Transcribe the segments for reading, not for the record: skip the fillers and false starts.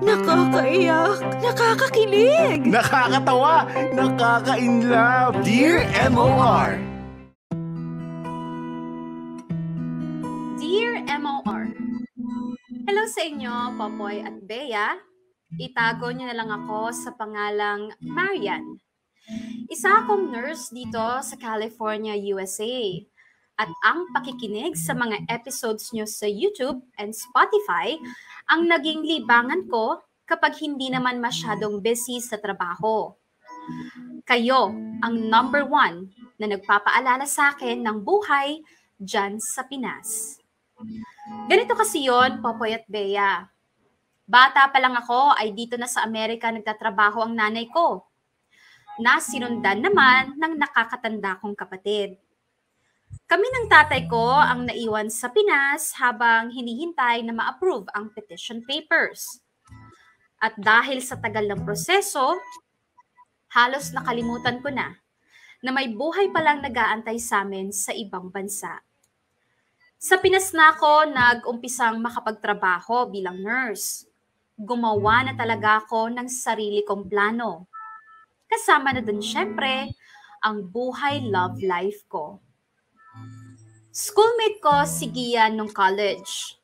Nakakaiyak, nakakakilig. Nakakatawa, nakaka-inlove. Dear MOR. Dear MOR, hello sa inyo, Popoy at Bea. Itago niyo na lang ako sa pangalang Marian. Isa akong nurse dito sa California, USA. At ang pakikinig sa mga episodes nyo sa YouTube and Spotify ang naging libangan ko kapag hindi naman masyadong busy sa trabaho. Kayo ang number 1 na nagpapaalala sa akin ng buhay dyan sa Pinas. Ganito kasi yon, Popoy at Bea. Bata pa lang ako ay dito na sa Amerika nagtatrabaho ang nanay ko, na sinundan naman ng nakakatanda kong kapatid. Kami ng tatay ko ang naiwan sa Pinas habang hinihintay na ma-approve ang petition papers. At dahil sa tagal ng proseso, halos nakalimutan ko na may buhay palang nag-aantay sa amin sa ibang bansa. Sa Pinas na ako nag-umpisang makapagtrabaho bilang nurse. Gumawa na talaga ako ng sarili kong plano. Kasama na dun syempre ang buhay love life ko. Schoolmate ko si Gian nung college.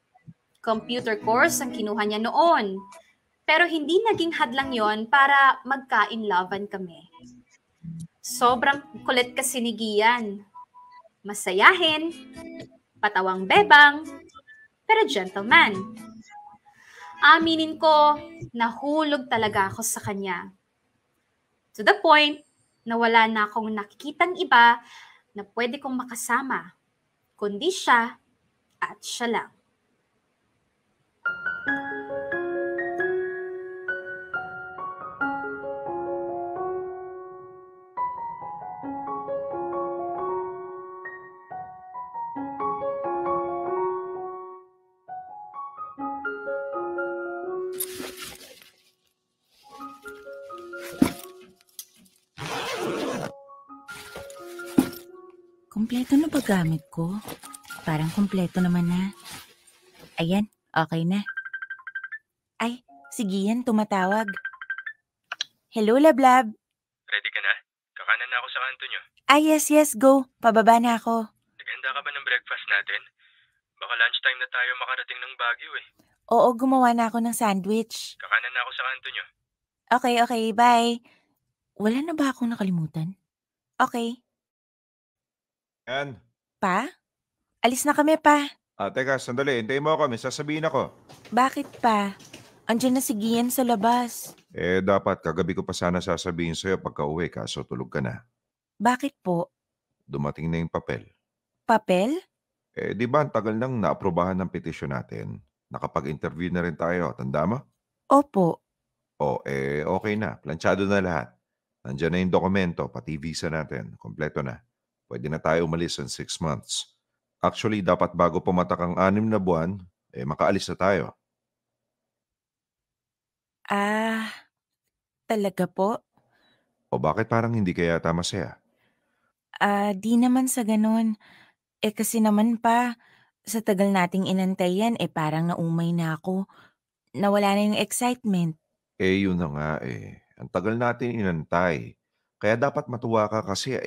Computer course ang kinuha niya noon. Pero hindi naging hadlang yon para magka-inlovean kami. Sobrang kulit kasi ni Gian. Masayahin, patawang bebang, pero gentleman. Aminin ko, nahulog talaga ako sa kanya. To the point na wala na akong nakikitang iba na pwede kong makasama, kundi siya at siya lang. Kompleto na ba gamit ko? Parang kompleto naman na. Ayan, okay na. Ay, sige yan, tumatawag. Hello, Lablab. Ready ka na? Kakanan na ako sa kanto nyo. Yes, go. Pababa na ako. Naghanda ka ba ng breakfast natin? Baka lunchtime na tayo makarating ng Baguio eh. Oo, gumawa na ako ng sandwich. Kakanan na ako sa kanto nyo. Okay, bye. Wala na ba akong nakalimutan? Okay. Yan. Pa? Alis na kami, pa. Teka, sandali. Hintayin mo ako. May sasabihin ako. Bakit, pa? Andiyan na si Gian sa labas. Dapat kagabi ko pa sana sasabihin sa'yo pagka uwi kaso tulog ka na. Bakit po? Dumating na yung papel. Papel? Di ba ang tagal nang naaprubahan ng petisyon natin? Nakapag-interview na rin tayo. Tanda mo? Opo. Okay na. Planchado na lahat. Nandiyan na yung dokumento, pati visa natin. Kompleto na. Pwede na tayo umalis in 6 months. Actually, dapat bago pumatak ang 6 na buwan, makaalis na tayo. Talaga po? O bakit parang hindi kaya yata masaya? Di naman sa ganun. Kasi naman pa, sa tagal nating inantay yan, parang naumay na ako. Nawala na yung excitement. Yun na nga Ang tagal natin inantay. Kaya dapat matuwa ka kasi,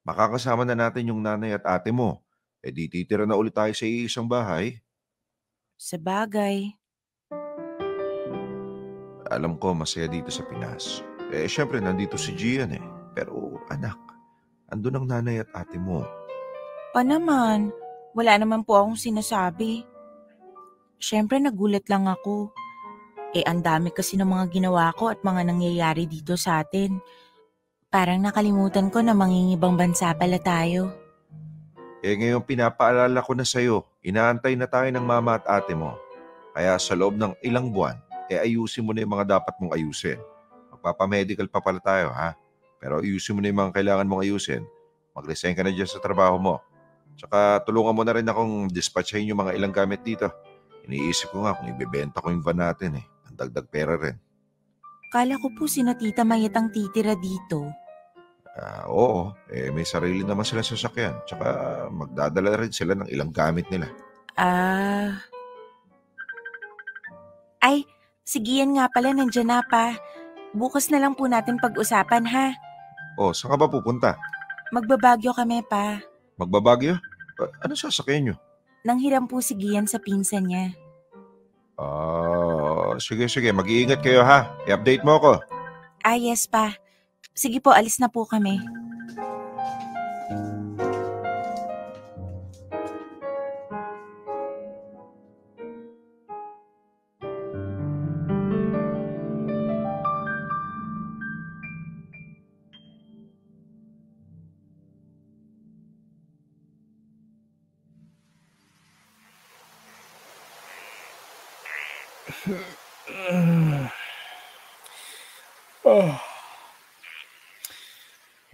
makakasama na natin yung nanay at ate mo. Di titira na ulit tayo sa isang bahay. Sa bagay. Alam ko masaya dito sa Pinas. Syempre nandito si Gian Pero anak, andun ang nanay at ate mo. Pa naman, wala naman po akong sinasabi. Syempre nagulat lang ako. Ang dami kasi ng mga ginawa ko at mga nangyayari dito sa atin. Parang nakalimutan ko na mangingibang bansa pala tayo. Ngayon pinapaalala ko na sa'yo, inaantay na tayo ng mama at ate mo. Kaya sa loob ng ilang buwan, ayusin mo na yung mga dapat mong ayusin. Magpapamedical pa pala tayo, ha? Pero ayusin mo na yung mga kailangan mong ayusin. Mag-resign ka na dyan sa trabaho mo. Tsaka tulungan mo na rin akong dispatchahin yung mga ilang gamit dito. Iniisip ko nga kung ibebenta ko yung van natin Ang dagdag pera rin. Kala ko po sina Tita Mayet ang titira dito. Oo, may sarili naman sila sasakyan. Tsaka magdadala rin sila ng ilang gamit nila. Ay, Sige yan nga pala, nandyan na pa. Bukas na lang po natin pag-usapan ha. O, saan ka ba pupunta? Magbabagyo kami pa. Magbabagyo? Ano sasakyan nyo? Nanghiram po si Gian sa pinsan niya. Sige. Mag-iingat kayo ha. I-update mo ako. Yes pa. Sige po, alis na po kami.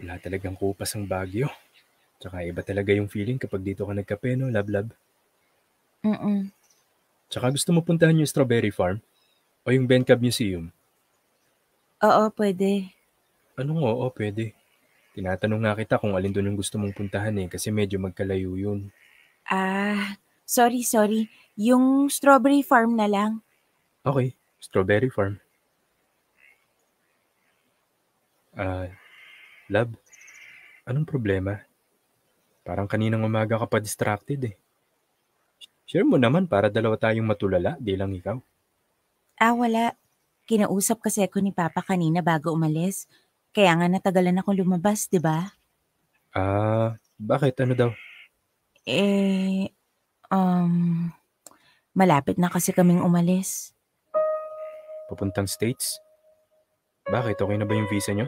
Wala talagang kupas ang Baguio. Tsaka iba talaga yung feeling kapag dito ka nagkape, no, lab. Tsaka gusto mo puntahan yung Strawberry Farm? O yung Bencab Museum? Oo, pwede. Anong oo, pwede. Tinatanong nga kita kung alin doon yung gusto mong puntahan kasi medyo magkalayo yun. Sorry. Yung Strawberry Farm na lang. Okay, Strawberry Farm. Lab, anong problema? Parang kaninang umaga ka pa distracted. Share mo naman para dalawa tayong matulala, di lang ikaw. Wala. Kinausap kasi ako ni Papa kanina bago umalis. Kaya nga natagalan akong lumabas, di ba? Bakit? Ano daw? Malapit na kasi kaming umalis. Papuntang States? Bakit? Okay na ba yung visa nyo?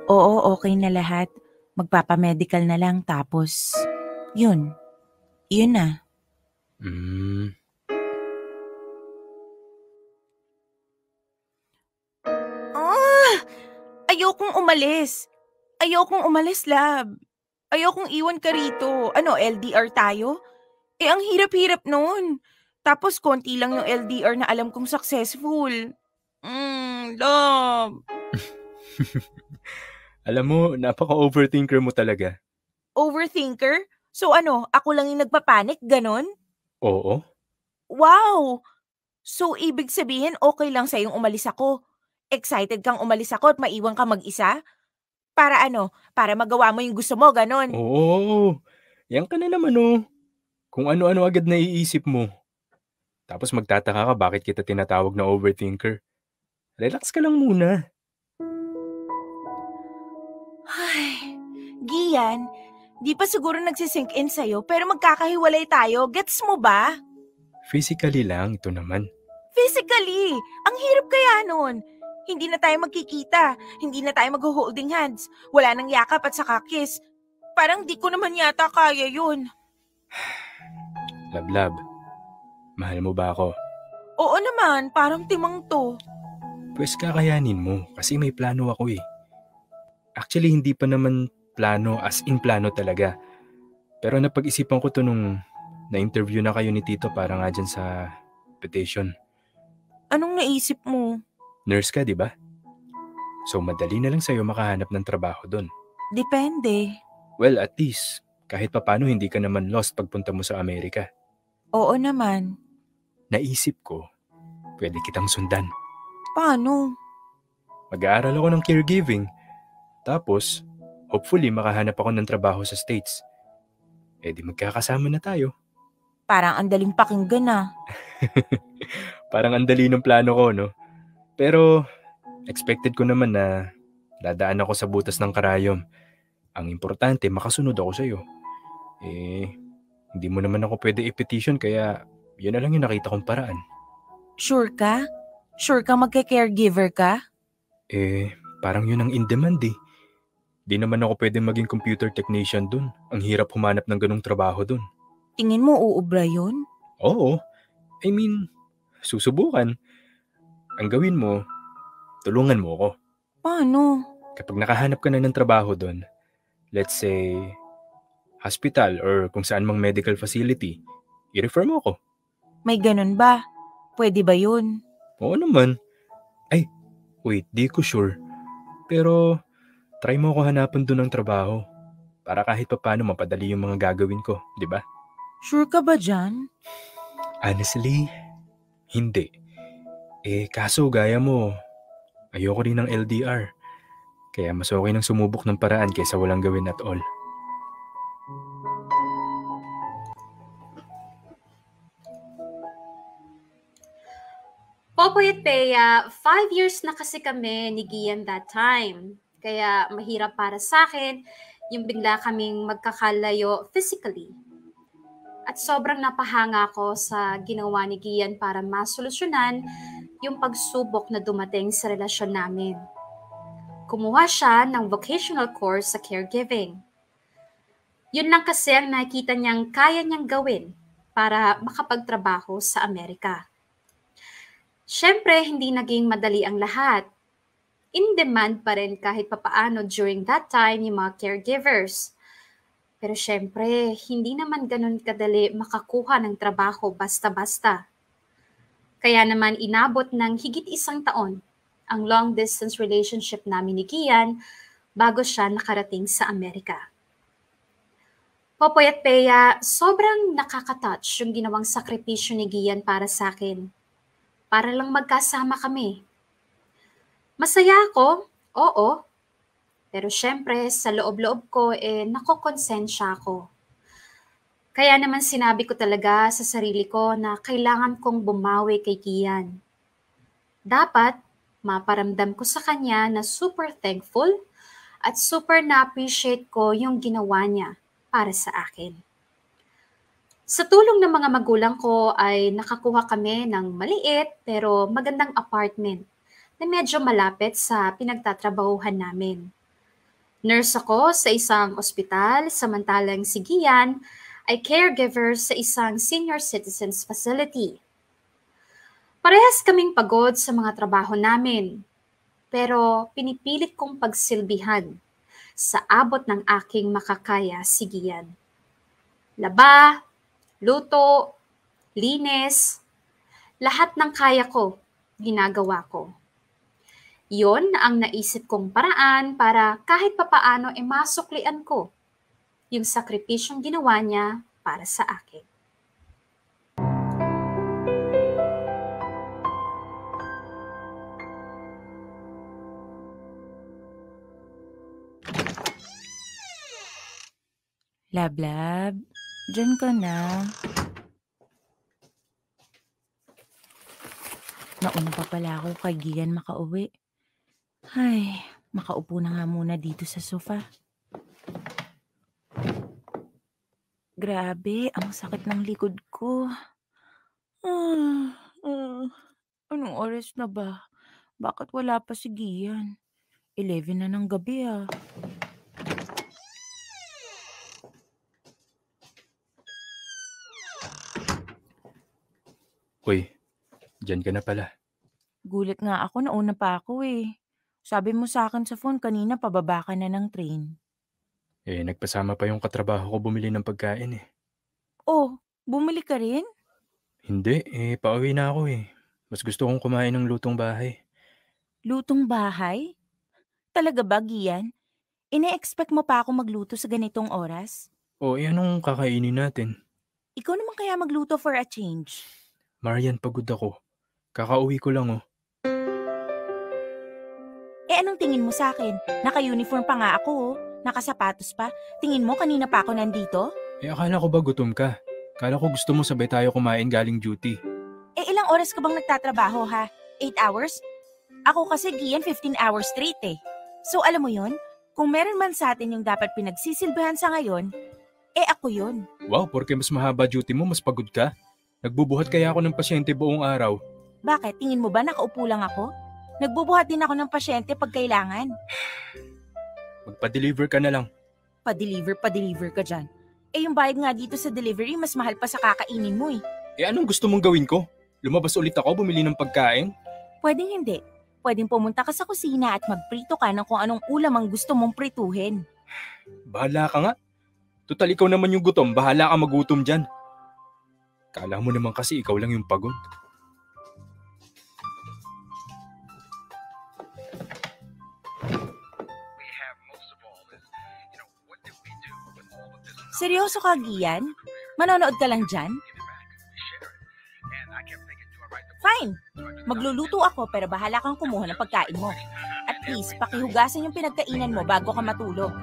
Oo, okay na lahat. Magpapamedical na lang tapos, yun na. Ayokong umalis, lab. Ayokong iwan ka rito. LDR tayo? Ang hirap-hirap nun. Tapos konti lang yung LDR na alam kong successful. Love. Alam mo, napaka-overthinker mo talaga. Overthinker? So ako lang yung nagpapanik, ganon? Oo. Wow! So ibig sabihin okay lang sa'yong umalis ako. Excited kang umalis ako at maiwan ka mag-isa? Para Para magawa mo yung gusto mo, ganon? Oo. Yan ka na naman Kung ano-ano agad naiisip mo. Tapos magtataka ka bakit kita tinatawag na overthinker. Relax ka lang muna. Ay, Gian, di pa siguro nagsisink in sa'yo pero magkakahiwalay tayo. Gets mo ba? Physically lang, ito naman. Physically? Ang hirap kaya nun. Hindi na tayo magkikita. Hindi na tayo mag-holding hands. Wala nang yakap at saka kiss. Parang di ko naman yata kaya yun. Lab, mahal mo ba ako? Oo naman, parang timang to. Pwes kakayanin mo kasi may plano ako Actually, hindi pa naman plano as in plano talaga. Pero napag-isipan ko to nung na-interview na kayo ni Tito para nga dyan sa petition. Anong naisip mo? Nurse ka, di ba? So madali na lang sa'yo makahanap ng trabaho doon. Depende. Well, at least, kahit papano hindi ka naman lost pagpunta mo sa Amerika. Oo naman. Naisip ko, pwede kitang sundan. Paano? Mag-aaral ako ng caregiving. Tapos, hopefully makahanap ako ng trabaho sa States. Di magkakasama na tayo. Parang ang daling pakinggan Parang ang dali ng plano ko, no? Pero, expected ko naman na dadaan ako sa butas ng karayom. Ang importante, makasunod ako sa'yo. Hindi mo naman ako pwede i-petition kaya yun na lang yung nakita kong paraan. Sure ka? Sure ka magka-caregiver ka? Parang yun ang in-demand Di naman ako pwede maging computer technician dun. Ang hirap humanap ng ganung trabaho dun. Tingin mo uubra yun? Oo. I mean, susubukan. Ang gawin mo, tulungan mo ako. Paano? Kapag nakahanap ka na ng trabaho dun, let's say, hospital or kung saan mang medical facility, i-refer mo ako. May ganun ba? Pwede ba yun? Oo naman. Wait, di ko sure. Pero, try mo ako hanapan dun ng trabaho. Para kahit pa paano mapadali yung mga gagawin ko, di ba? Sure ka ba dyan? Honestly, hindi. Kaso gaya mo, ayoko rin ng LDR. Kaya mas okay nang sumubok ng paraan kaysa walang gawin at all. Popoy at Bea, 5 years na kasi kami ni Gian that time. Kaya mahirap para sa akin yung bigla kaming magkakalayo physically. At sobrang napahanga ko sa ginawa ni Gian para masolusyonan yung pagsubok na dumating sa relasyon namin. Kumuha siya ng vocational course sa caregiving. Yun lang kasi ang nakita niyang kaya niyang gawin para makapagtrabaho sa Amerika. Siyempre, hindi naging madali ang lahat. In demand pa rin kahit papaano during that time yung mga caregivers. Pero siyempre, hindi naman ganun kadali makakuha ng trabaho basta-basta. Kaya naman inabot ng higit 1 taon ang long-distance relationship namin ni Gian bago siya nakarating sa Amerika. Popoy at Bea, sobrang nakaka-touch yung ginawang sakripisyo ni Gian para sa akin. Para lang magkasama kami. Masaya ako, oo. Pero syempre, sa loob-loob ko, nakokonsensya ako. Kaya naman sinabi ko talaga sa sarili ko na kailangan kong bumawi kay Gian. Dapat, maparamdam ko sa kanya na super thankful at super na-appreciate ko yung ginawa niya para sa akin. Sa tulong ng mga magulang ko ay nakakuha kami ng maliit pero magandang apartment na medyo malapit sa pinagtatrabahuhan namin. Nurse ako sa isang ospital, samantalang si Gian ay caregiver sa isang senior citizens facility. Parehas kaming pagod sa mga trabaho namin, pero pinipilit kong pagsilbihan sa abot ng aking makakaya si Gian. Laba, luto, linis, lahat ng kaya ko, ginagawa ko. Yon ang naisip kong paraan para kahit papaano masuklian ko yung sakripisyong ginawa niya para sa akin. Lablab, dyan ka na. Nauna pa pala ako kay Gian makauwi. Ay, makaupo na nga muna dito sa sofa. Grabe, ang sakit ng likod ko. Anong oras na ba? Bakit wala pa si Gian? 11 na ng gabi ah. Uy, dyan ka na pala. Gulat nga ako, nauna pa ako eh. Sabi mo sa akin sa phone kanina pababa ka na ng train. Nagpasama pa yung katrabaho ko bumili ng pagkain eh. Oh, bumili ka rin? Hindi, pauwi na ako eh. Mas gusto kong kumain ng lutong bahay. Lutong bahay? Talaga ba, Gian? Ine-expect mo pa ako magluto sa ganitong oras? Anong kakainin natin? Ikaw naman kaya magluto for a change? Marian, pagod ako. Kakauwi ko lang oh. Anong tingin mo sa akin? Naka-uniform pa nga ako oh. Nakasapatos pa. Tingin mo kanina pa ako nandito? Akala ko ba gutom ka? Akala ko gusto mo sabay tayo kumain galing duty. Ilang oras ka bang nagtatrabaho ha? 8 hours? Ako kasi Gian 15 hours straight eh. So alam mo yun? Kung meron man sa atin yung dapat pinagsisilbihan sa ngayon, ako yun. Wow, porque mas mahaba duty mo, mas pagod ka? Nagbubuhat kaya ako ng pasyente buong araw. Bakit? Tingin mo ba nakaupo lang ako? Nagbubuhat din ako ng pasyente pag kailangan. Magpa-deliver ka na lang. Pa-deliver ka dyan. Yung bayad nga dito sa delivery, mas mahal pa sa kakainin mo eh. Anong gusto mong gawin ko? Lumabas ulit ako, bumili ng pagkain? Pwedeng hindi. Pwedeng pumunta ka sa kusina at magprito ka ng kung anong ulam ang gusto mong prituhin. Bahala ka nga. Total ikaw naman yung gutom, bahala ka magutom dyan. Kala mo naman kasi ikaw lang yung pagod. Seryoso ka, Gian? Manonood ka lang dyan? Fine. Magluluto ako pero bahala kang kumuha ng pagkain mo. At please, pakihugasan yung pinagkainan mo bago ka matulog.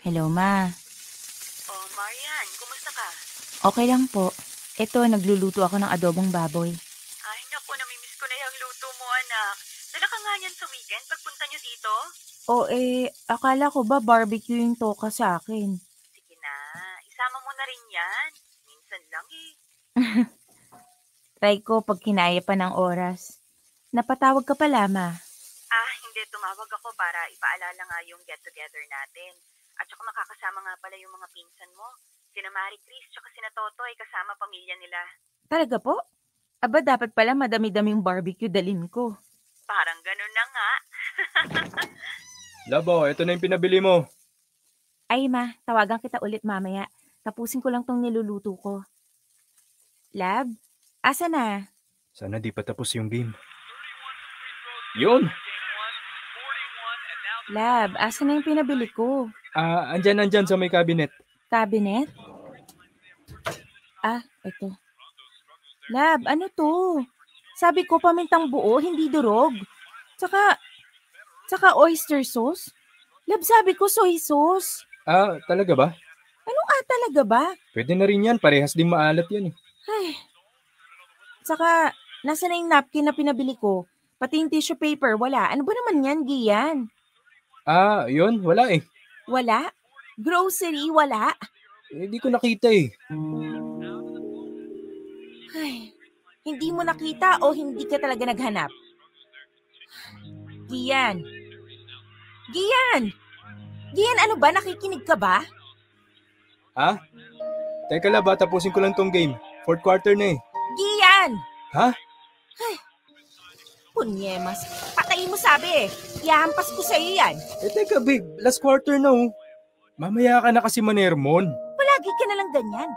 Hello, Ma. Oh, Marian, kumusta ka? Okay lang po. Ito, nagluluto ako ng adobong baboy. Ay, naku, namimiss ko na yung luto mo, anak. Dala ka nga yan sa weekend pagpunta nyo dito? Akala ko ba barbecue yung toka sa akin? Sige na, isama mo na rin yan. Minsan lang eh. Try ko pag kinaya pa ng oras. Napatawag ka pala, Ma. Hindi, tumawag ako para ipaalala nga yung get-together natin. At saka makakasama nga pala yung mga pinsan mo. Sina Marie Chris tsaka sina Totoy kasama pamilya nila. Talaga po? Aba, dapat pala madami-daming barbecue dalin ko. Parang ganun na nga. Labo, ito na yung pinabili mo. Ay, Ma, tawagan kita ulit mamaya. Tapusin ko lang tong niluluto ko. Lab, asa na? Sana di pa tapos yung game. Yun! Lab, asa na yung pinabili ko? Andyan sa may cabinet. Cabinet? Ito. Lab, ano to? Sabi ko pamintang buo, hindi durog. Tsaka oyster sauce? Lab, sabi ko soy sauce. Talaga ba? Anong talaga ba? Pwede na rin yan, parehas din maalat yan eh. Ay. Tsaka, nasa na yung napkin na pinabili ko? Pati yung tissue paper, wala. Ano ba naman yan, Gian? Yun, wala eh. Wala? Grocery, wala? Hindi ko nakita eh. Ay, hindi mo nakita o hindi ka talaga naghanap? Gian! Gian! Gian, ano ba? Nakikinig ka ba? Teka lang ba, tapusin ko lang tong game. Fourth quarter na eh. Gian! Ha? Ay, punyemas. Patayin mo sabi eh. Iyahampas ko sa'yo yan. Teka babe, last quarter na oh. Mamaya ka na kasi Manermon. Palagi ka na lang ganyan.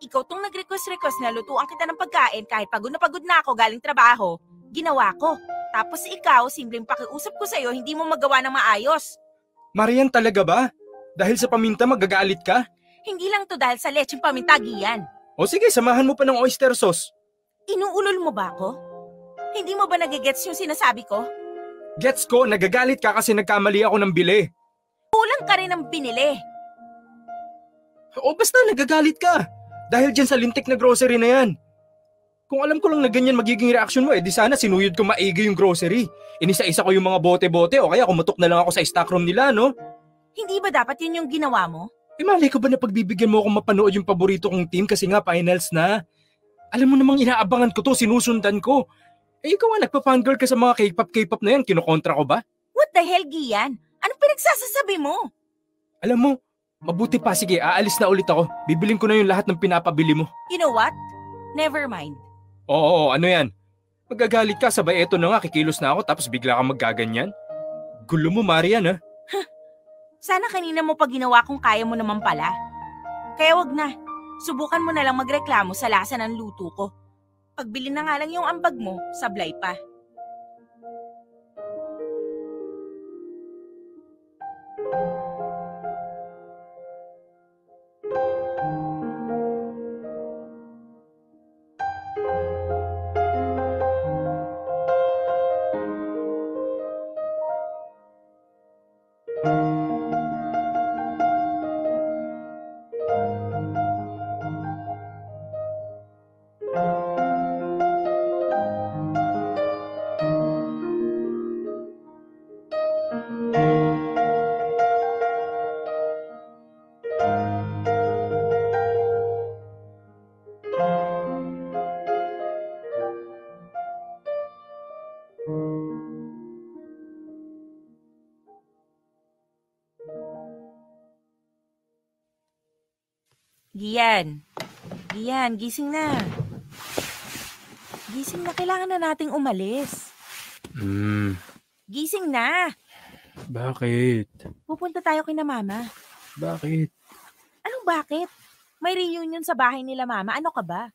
Ikaw tong nag-request na lutuan kita ng pagkain kahit pagod na ako galing trabaho. Ginawa ko. Tapos ikaw, simpleng pakiusap ko sa'yo, hindi mo magawa ng maayos. Marian, talaga ba? Dahil sa paminta magagalit ka? Hindi lang to dahil sa lecheng paminta, Gian. O sige, samahan mo pa ng oyster sauce. Inuulol mo ba ako? Hindi mo ba nagigets yung sinasabi ko? Gets ko, nagagalit ka kasi nagkamali ako ng bili. Kulang ka rin ng binili. O basta nagagalit ka. Dahil dyan sa lintik na grocery na yan. Kung alam ko lang na ganyan magiging reaction mo, di sana sinuyod ko maigi yung grocery. Inisa-isa ko yung mga bote-bote o kaya kumutok na lang ako sa stockroom nila, no? Hindi ba dapat yun yung ginawa mo? Malay ko ba na pagbibigyan mo akong mapanood yung paborito kong team kasi nga finals na? Alam mo namang inaabangan ko to, sinusundan ko. Ikaw nga nagpa-fangirl ka sa mga K-pop na yan, kinukontra ko ba? What the hell, Gian? Anong pinagsasasabi mo? Alam mo, mabuti pa, sige, aalis na ulit ako. Bibiling ko na yung lahat ng pinapabili mo. You know what? Never mind. Oo, ano yan? Magagalit ka, sabay eto na nga, kikilos na ako tapos bigla kang maggaganyan. Gulo mo, Marian, ha? Sana kanina mo pa ginawa kung kaya mo naman pala. Kaya wag na. Subukan mo na lang magreklamo sa lasa ng luto ko. Pagbili na nga lang yung ambag mo, sablay pa. Gian, Gian, gising na. Gising na, kailangan na nating umalis. Gising na. Bakit? Pupunta tayo kina mama. Bakit? Anong bakit? May reunion sa bahay nila mama. Ano ka ba?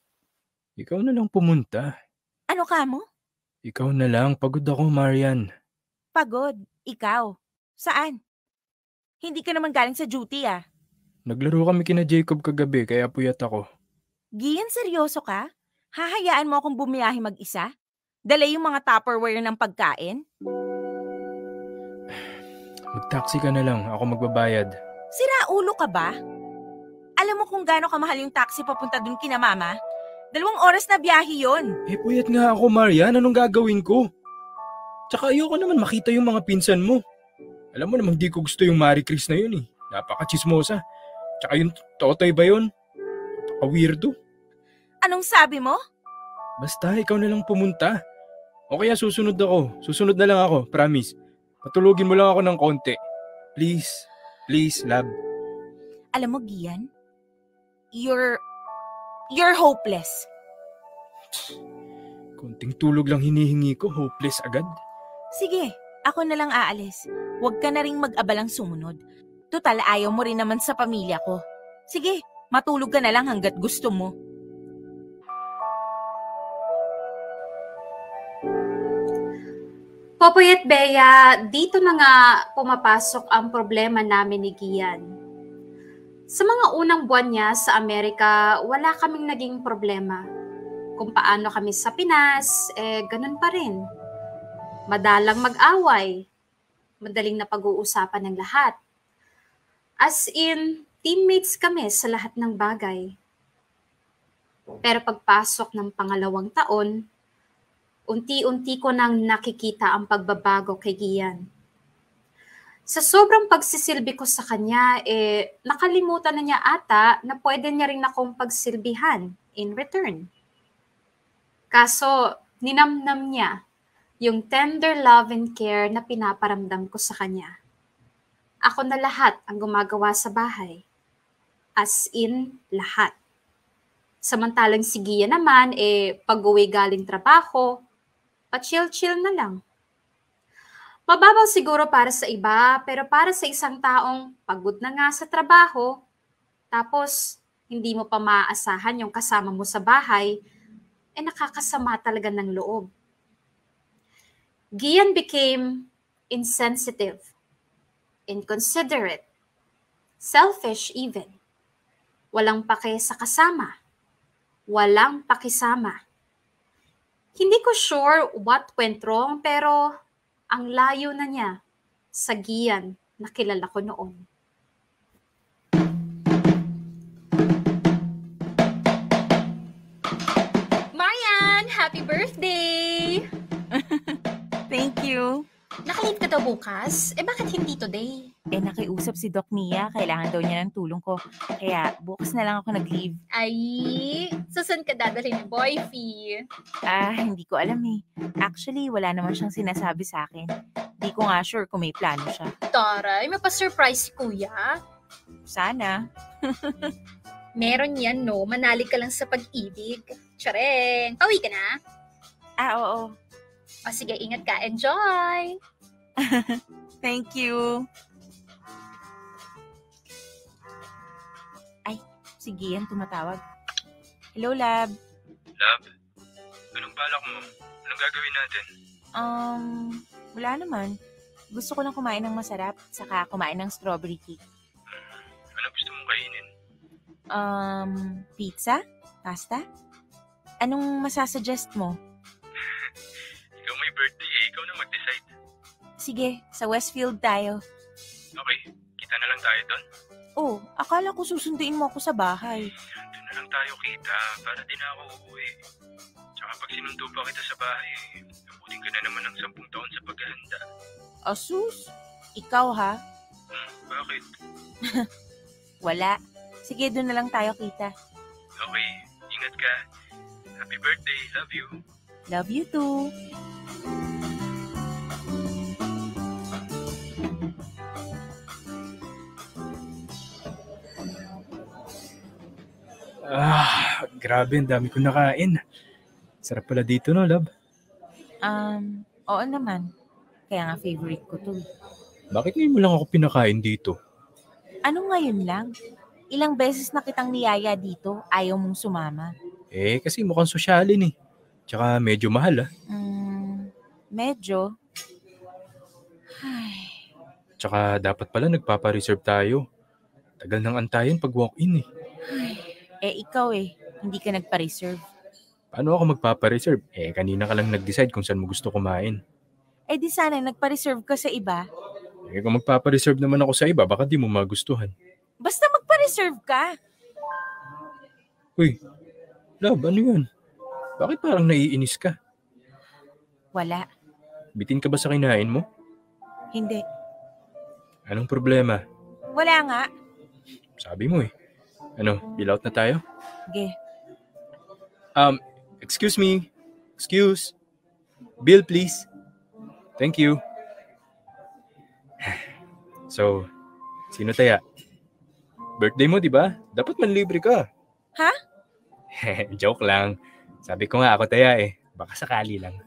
Ikaw na lang pumunta. Ano ka mo? Ikaw na lang. Pagod ako, Marian. Pagod. Ikaw. Saan? Hindi ka naman galing sa duty ah. Naglaro kami kina Jacob kagabi kaya puyat ako. Gian, seryoso ka? Hahayaan mo akong bumiyahe mag-isa? Dala yung mga Tupperware ng pagkain? Mag-taxi ka na lang. Ako magbabayad. Sira ulo ka ba? Alam mo kung gaano kamahal yung taxi papunta dun kina mama? 2 oras na biyahe yon. Puyat nga ako, Marian. Anong gagawin ko? Tsaka ayoko naman makita yung mga pinsan mo. Alam mo namang di ko gusto yung Marie Chris na yun eh. Napaka-chismosa. Tsaka yung Totoy ba yun? Napaka-weirdo. Anong sabi mo? Basta, ikaw na lang pumunta. O kaya susunod ako. Susunod na lang ako, promise. Patulugin mo lang ako ng konti. Please. Please, love. Alam mo, Gian, you're hopeless. Konting tulog lang hinihingi ko, hopeless agad. Sige, ako na lang aalis. Huwag ka na ring mag-abalang sumunod. Total, ayaw mo rin naman sa pamilya ko. Sige, matulog ka na lang hanggat gusto mo. Popoy at Bea, dito na nga pumapasok ang problema namin ni Gian. Sa mga unang buwan niya sa Amerika, wala kaming naging problema. Kung paano kami sa Pinas, ganun pa rin. Madalang mag-away. Madaling na pag-uusapan ng lahat. As in, teammates kami sa lahat ng bagay. Pero pagpasok ng pangalawang taon, unti-unti ko nang nakikita ang pagbabago kay Gian. Sa sobrang pagsisilbi ko sa kanya, nakalimutan na niya ata na pwede niya rin akong pagsilbihan in return. Kaso, ninamnam niya yung tender love and care na pinaparamdam ko sa kanya. Ako na lahat ang gumagawa sa bahay. As in, lahat. Samantalang si Gia naman, pag-uwi galing trabaho, pa-chill-chill na lang. Mababaw siguro para sa iba, pero para sa isang taong pagod na nga sa trabaho, tapos hindi mo pa maaasahan yung kasama mo sa bahay, nakakasama talaga ng loob. Gian became insensitive, inconsiderate, selfish even. Walang pake sa kasama. Walang pakisama. Hindi ko sure what went wrong, pero ang layo na niya sa Gian na kilala ko noon. Marian! Happy birthday! Thank you. Nakalate ka daw bukas? Bakit hindi today? Nakiusap si Doc Mia. Kailangan daw niya ng tulong ko. Kaya bukas na lang ako nag-leave. Ay, saan ka dadalhin ni Boyfie? Hindi ko alam eh. Actually, wala naman siyang sinasabi sa akin. Di ko nga sure kung may plano siya. Taray, may pa-surprise si Kuya. Sana. Meron yan, no? Manali ka lang sa pag-ibig. Tsareng! Pauwi ka na? Oo. O sige, ingat ka. Enjoy! Thank you. Ay, sige yan tumatawag. Hello, Lab. Love, anong balak mo? Anong gagawin natin? Wala naman. Gusto ko lang kumain ng masarap, saka kumain ng strawberry cake. Ano gusto mong kainin? Pizza? Pasta? Anong masasuggest mo? Ikaw may birthday ikaw na mag-decide. Sige, sa Westfield tayo. Okay, kita na lang tayo doon. Oh, akala ko susunduin mo ako sa bahay. Doon na lang tayo kita para di na ako uuwi. Tsaka pag sinundo pa kita sa bahay, abutin ka na naman ng 10 taon sa paghahanda. Asus, ikaw ha? Bakit? Wala. Sige, doon na lang tayo kita. Okay, ingat ka. Happy birthday, love you. Love you too. Grabe, ang dami ko nakain. Sarap pala dito, no, love? Oo naman. Kaya nga favorite ko to. Bakit ngayon mo lang ako pinakain dito? Ano ngayon lang? Ilang beses na kitang niyaya dito, ayaw mong sumama. Kasi mukhang sosyalin eh. Tsaka medyo mahal ah. Medyo. Tsaka dapat pala nagpapa-reserve tayo. Tagal nang antayin pag walk-in eh. Ikaw hindi ka nagpa-reserve. Paano ako magpapa-reserve? Kanina ka lang nag-decide kung saan mo gusto kumain. Di sana nagpa-reserve ka sa iba. Kung magpapa-reserve naman ako sa iba, baka di mo magustuhan. Basta magpa-reserve ka. Uy, love, ano yun? Bakit parang naiinis ka? Wala. Bitin ka ba sa kinain mo? Hindi. Anong problema? Wala nga. Sabi mo eh. Ano, bill out na tayo? Sige. Excuse me. Excuse. Bill, please. Thank you. So, sino taya? Birthday mo, di ba? Dapat manlibre ka. Ha? Joke lang. Sabi ko nga ako taya eh. Baka sakali lang.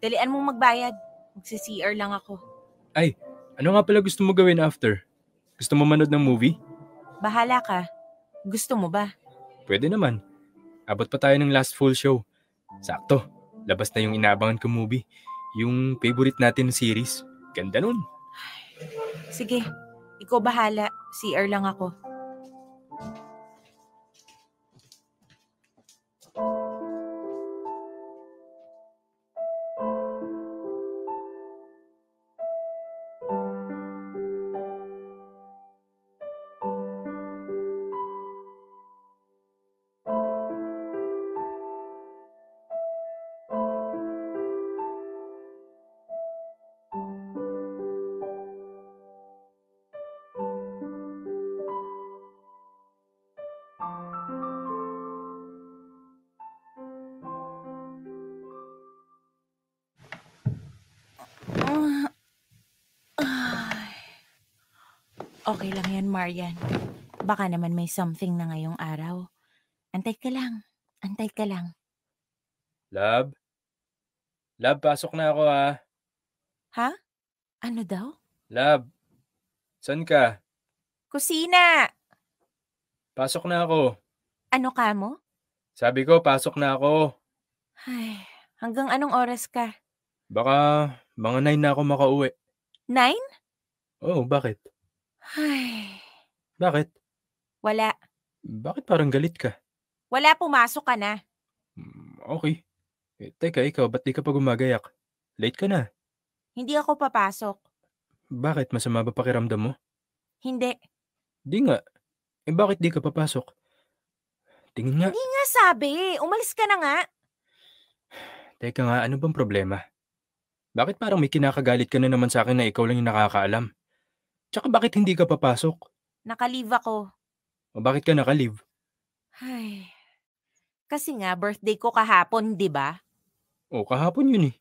Dalian mong magbayad. Magsi-CR lang ako. Ay, ano nga pala gusto mo gawin after? Gusto mo manood ng movie? Bahala ka. Gusto mo ba? Pwede naman. Abot pa tayo ng last full show. Sakto. Labas na yung inaabangan ko movie. Yung favorite natin series. Ganda nun. Sige. Ikaw bahala. CR lang ako. Okay lang yan, Marian. Baka naman may something na ngayong araw. Antay ka lang. Antay ka lang. Love? Love, pasok na ako ha. Ha? Ano daw? Love, saan ka? Kusina! Pasok na ako. Ano ka mo? Sabi ko, pasok na ako. Ay, hanggang anong oras ka? Baka mga 9 na ako makauwi. 9? Oh, bakit? Ay, Bakit? wala. Bakit parang galit ka? Wala, pumasok ka na. Okay. Teka, ikaw, ba't di ka pa gumagayak? Late ka na. Hindi ako papasok. Bakit? Masama ba pakiramdam mo? Hindi. Di nga. Bakit di ka papasok? Tingin nga. Hindi nga sabi. Umalis ka na nga. Teka nga, ano bang problema? Bakit parang may kinakagalit ka na naman sa akin na ikaw lang yung nakakaalam? Tsaka bakit hindi ka papasok? Naka-leave ako. O bakit ka naka-leave? Ay, kasi nga birthday ko kahapon, di ba? O kahapon yun eh.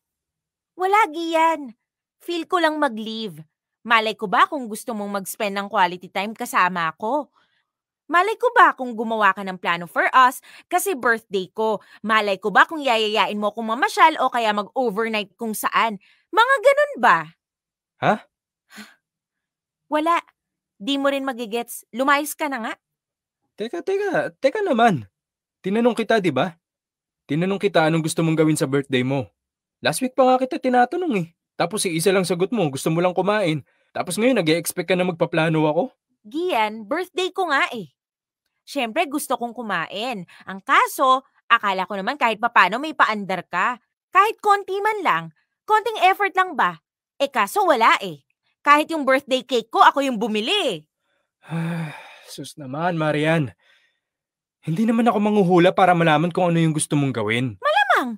Wala, Gian. Feel ko lang mag-leave. Malay ko ba kung gusto mong mag-spend ng quality time kasama ako? Malay ko ba kung gumawa ka ng plano for us kasi birthday ko? Malay ko ba kung yayayain mo kung mamasyal o kaya mag-overnight kung saan? Mga ganun ba? Ha? Wala. Di mo rin magigets. Lumayas ka na nga. Teka naman. Tinanong kita, di ba? Tinanong kita anong gusto mong gawin sa birthday mo. Last week pa nga kita tinatanong eh. Tapos isa lang sagot mo, gusto mo lang kumain. Tapos ngayon nag-e-expect ka na magpaplano ako? Gian, birthday ko nga eh. Siyempre gusto kong kumain. Ang kaso, akala ko naman kahit papano may paandar ka. Kahit konti man lang, konting effort lang ba? Kaso wala eh. Kahit yung birthday cake ko, ako yung bumili. Sus naman, Marian. Hindi naman ako manghuhula para malaman kung ano yung gusto mong gawin. Malamang.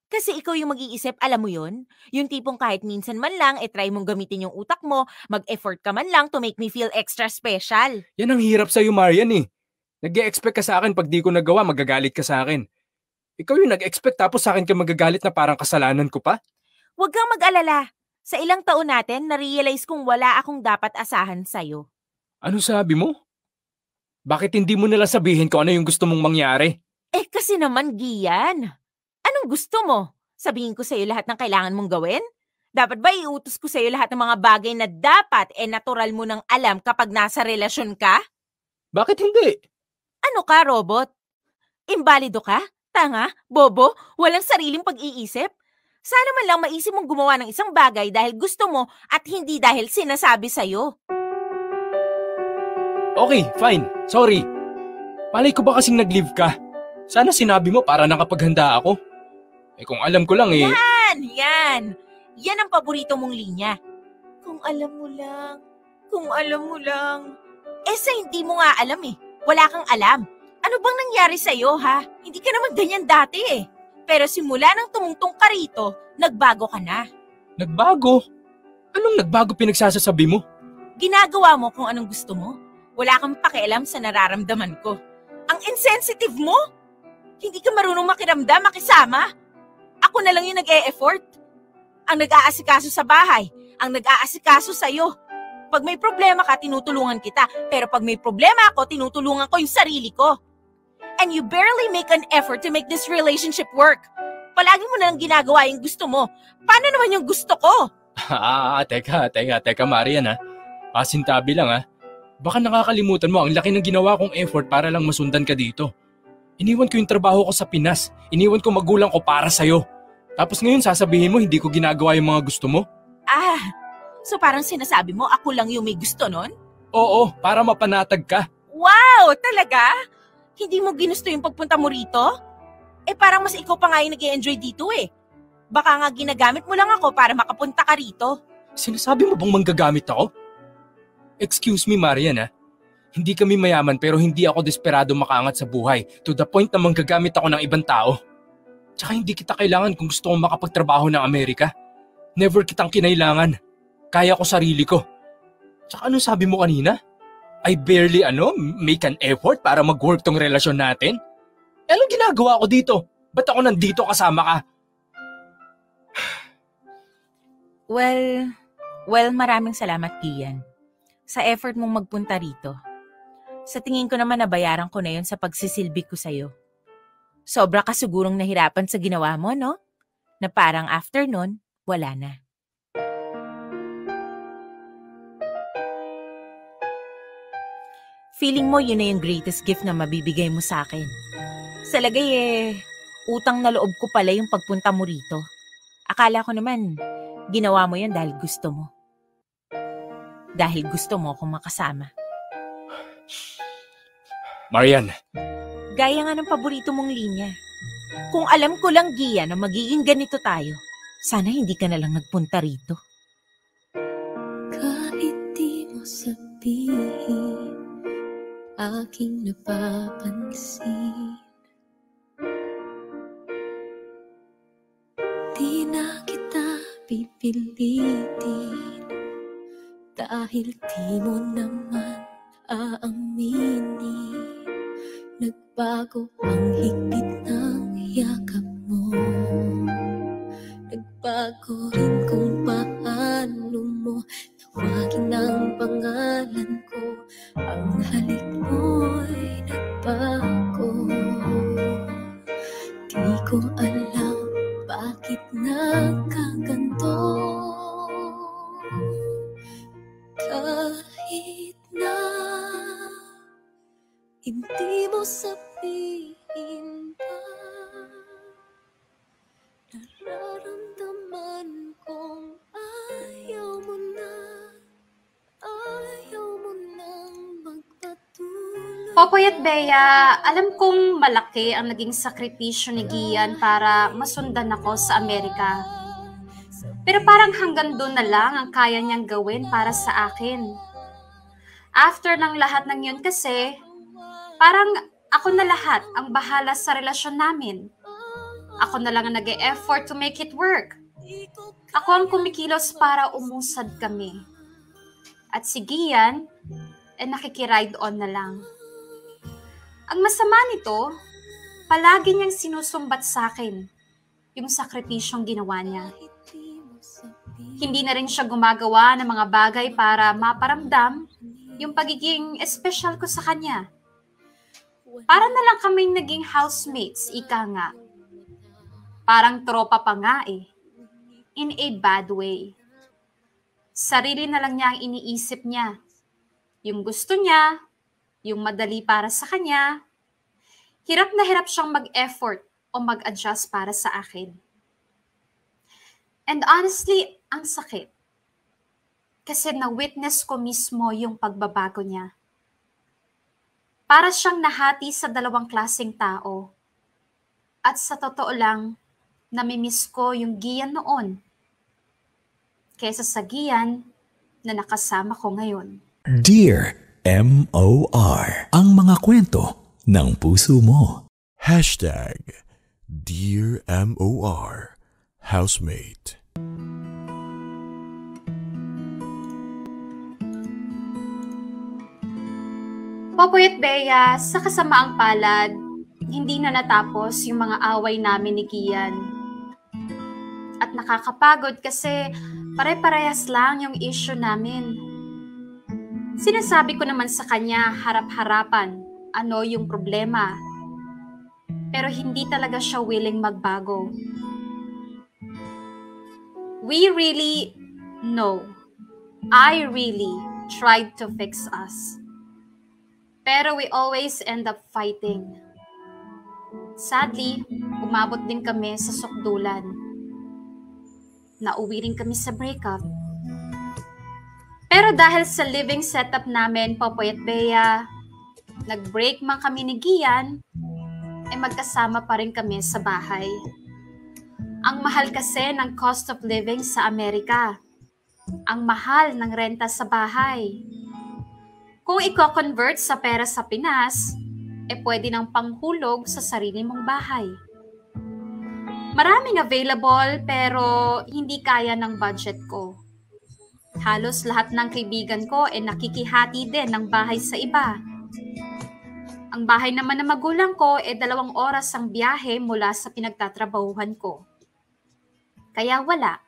Kasi ikaw yung mag-iisip, alam mo yun? Yung tipong kahit minsan man lang, try mong gamitin yung utak mo, mag-effort ka man lang to make me feel extra special. Yan ang hirap sa'yo, Marian eh. Nag-e-expect ka sa akin pag di ko nagawa, magagalit ka sa akin. Ikaw yung nag-expect tapos sa akin ka magagalit na parang kasalanan ko pa? Huwag kang mag-alala. Sa ilang taon natin, na-realize kong wala akong dapat asahan sa'yo. Ano sabi mo? Bakit hindi mo nila sabihin kung ano yung gusto mong mangyari? Kasi naman, Gian. Anong gusto mo? Sabihin ko sa'yo lahat ng kailangan mong gawin? Dapat ba iutos ko sa'yo lahat ng mga bagay na dapat natural mo nang alam kapag nasa relasyon ka? Bakit hindi? Ano ka, robot? Imbalido ka? Tanga? Bobo? Walang sariling pag-iisip? Sana man lang maisip mong gumawa ng isang bagay dahil gusto mo at hindi dahil sinasabi sa'yo. Okay, fine. Sorry. Malay ko ba kasing nag-leave ka? Sana sinabi mo para nakapaghanda ako. Kung alam ko lang Yan! Yan ang paborito mong linya. Kung alam mo lang. Kung alam mo lang. Sa hindi mo nga alam Wala kang alam. Ano bang nangyari sa'yo, ha? Hindi ka naman ganyan dati Pero simula nang tumungtong ka rito, nagbago ka na. Nagbago? Anong nagbago pinagsasasabi mo? Ginagawa mo kung anong gusto mo. Wala kang pakialam sa nararamdaman ko. Ang insensitive mo! Hindi ka marunong makiramdam, makisama. Ako na lang yung nag-e-effort. Ang nag-aasikaso sa bahay, ang nag-aasikaso sa'yo. Pag may problema ka, tinutulungan kita. Pero pag may problema ako, tinutulungan ko yung sarili ko. And you barely make an effort to make this relationship work. Palagi mo na lang ginagawa yung gusto mo. Paano naman yung gusto ko? Teka, Marian Pasintabi lang Baka nakakalimutan mo ang laki ng ginawa kong effort para lang masundan ka dito. Iniwan ko yung trabaho ko sa Pinas. Iniwan ko magulang ko para sa'yo. Tapos ngayon sasabihin mo hindi ko ginagawa yung mga gusto mo? So parang sinasabi mo ako lang yung may gusto nun? Oo, para mapanatag ka. Wow, talaga? Hindi mo ginusto yung pagpunta mo rito? Parang mas ikaw pa nga yung nag-e-enjoy dito Baka nga ginagamit mo lang ako para makapunta ka rito. Sinasabi mo bang manggagamit ako? Excuse me, Marian Hindi kami mayaman pero hindi ako desperado makaangat sa buhay to the point na manggagamit ako ng ibang tao. Tsaka hindi kita kailangan kung gusto kong makapagtrabaho ng Amerika. Never kitang kinailangan. Kaya ko sarili ko. Tsaka ano sabi mo kanina? I barely make an effort para mag-work tong relasyon natin? Anong ginagawa ko dito? Ba't ako nandito kasama ka? Well, maraming salamat, Gian. Sa effort mong magpunta rito. Sa tingin ko naman nabayaran ko na yun sa pagsisilbi ko sa'yo. Sobra ka sigurong nahirapan sa ginawa mo, no? Na parang after nun, wala na. Feeling mo yun na yung greatest gift na mabibigay mo sa akin. Sa lagay utang na loob ko pala yung pagpunta mo rito. Akala ko naman, ginawa mo yun dahil gusto mo. Dahil gusto mo akong makasama. Marian. Gaya nga ng paborito mong linya. Kung alam ko lang, Gia, na magiging ganito tayo, sana hindi ka na lang nagpunta rito. Kahit di mo sabihin, aking napapansin, di na kita pipilitin, dahil di mo naman aaminin. Nagbago ang higpit ng yakap mo. Nagbago rin kung paano mo tawagin ang pangalan ko. Ang halik mo'y nagbago. Di ko alam bakit nagkaganto. Kahit na hindi mo sabihin pa, nararamdaman kong ayaw mo nang magpatuloy. Popoy at Bea, alam kong malaki ang naging sakripisyo ni Gian para masundan ako sa Amerika. Pero parang hanggang doon na lang ang kaya niyang gawin para sa akin. After ng lahat ng yun kasi, parang ako na lahat ang bahala sa relasyon namin. Ako na lang ang nag-e-effort to make it work. Ako ang kumikilos para umusad kami. At si Gian, nakikiride on na lang. Ang masama nito, palagi niyang sinusumbat sa akin yung sakripisyong ginawa niya. Hindi na rin siya gumagawa ng mga bagay para maparamdam yung pagiging espesyal ko sa kanya. Para na lang kaming naging housemates, ika nga. Parang tropa pa nga eh. In a bad way. Sarili na lang niya ang iniisip niya. Yung gusto niya, yung madali para sa kanya. Hirap na hirap siyang mag-effort o mag-adjust para sa akin. And honestly, ang sakit. Kasi na-witness ko mismo yung pagbabago niya. Para siyang nahati sa dalawang klaseng tao. At sa totoo lang, namimiss ko yung Gian noon. Kesa sa Gian na nakasama ko ngayon. Dear M.O.R. Ang mga kwento ng puso mo. Dear M.O.R. Housemate. Popoy at Bea, sa kasamaang palad, hindi na natapos yung mga away namin ni Gian. At nakakapagod kasi pare-parehas lang yung issue namin. Sinasabi ko naman sa kanya harap-harapan ano yung problema. Pero hindi talaga siya willing magbago. We really, no, I really tried to fix us. Pero we always end up fighting. Sadly, umabot din kami sa sukdulan. Nauwi rin kami sa breakup. Pero dahil sa living setup namin, Popoy at Bea, nag-break man kami ni Gian, magkasama pa rin kami sa bahay. Ang mahal kasi ng cost of living sa Amerika. Ang mahal ng renta sa bahay. Kung i-convert sa pera sa Pinas, pwede nang panghulog sa sarili mong bahay. Maraming available pero hindi kaya ng budget ko. Halos lahat ng kaibigan ko nakikihati din ng bahay sa iba. Ang bahay naman ng magulang ko 2 oras ang biyahe mula sa pinagtatrabahuhan ko. Kaya wala.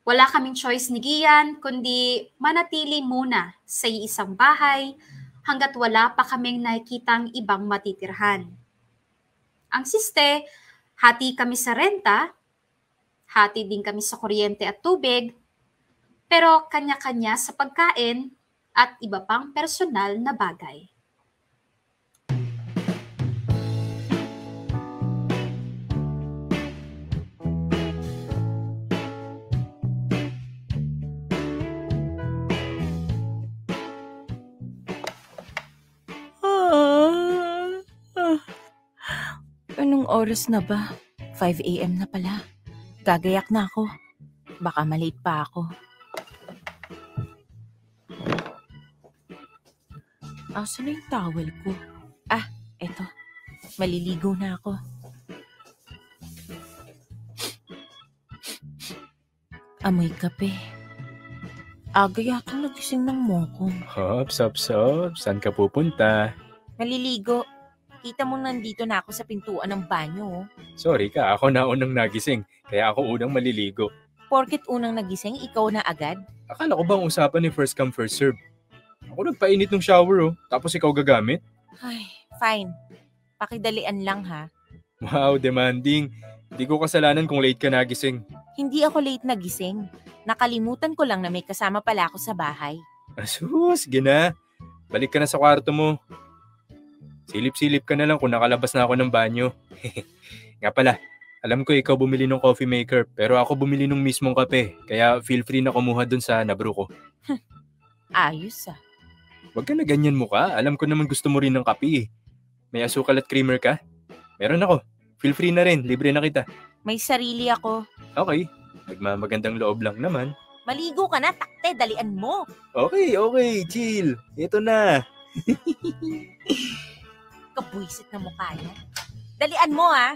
Wala kaming choice ni Gian kundi manatili muna sa isang bahay hanggat wala pa kaming nakikitang ibang matitirhan. Ang siste, hati kami sa renta, hati din kami sa kuryente at tubig, pero kanya-kanya sa pagkain at iba pang personal na bagay. Anong oras na ba? 5 a.m. na pala. Gagayak na ako. Baka malate pa ako. Asan na yung towel ko? Eto. Maliligo na ako. Amoy kape. Aga yata nagising ng mokong. Hops. Saan ka pupunta? Maliligo. Kita mo nandito na ako sa pintuan ng banyo. Sorry ka, ako na unang nagising. Kaya ako unang maliligo. Porket unang nagising, ikaw na agad? Akala ko bang usapan ni first come first serve? Ako nagpainit ng shower tapos ikaw gagamit? Ay, fine. Pakidalian lang ha. Wow, demanding. Hindi ko kasalanan kung late ka nagising. Hindi ako late nagising. Nakalimutan ko lang na may kasama pala ako sa bahay. Asus, gina. Balik ka na sa kwarto mo. Silip-silip ka na lang kung nakalabas na ako ng banyo. Nga pala, alam ko ikaw bumili ng coffee maker pero ako bumili ng mismong kape. Kaya feel free na kumuha dun sa nabro ko. Ayos ah. Huwag ka na ganyan mukha. Alam ko naman gusto mo rin ng kape. May asukal at creamer ka? Meron ako. Feel free na rin. Libre na kita. May sarili ako. Okay. Magmamagandang loob lang naman. Maligo ka na, takte. Dalian mo. Okay. Chill. Ito na. Kabwisit na mukha yan. Dalian mo ha.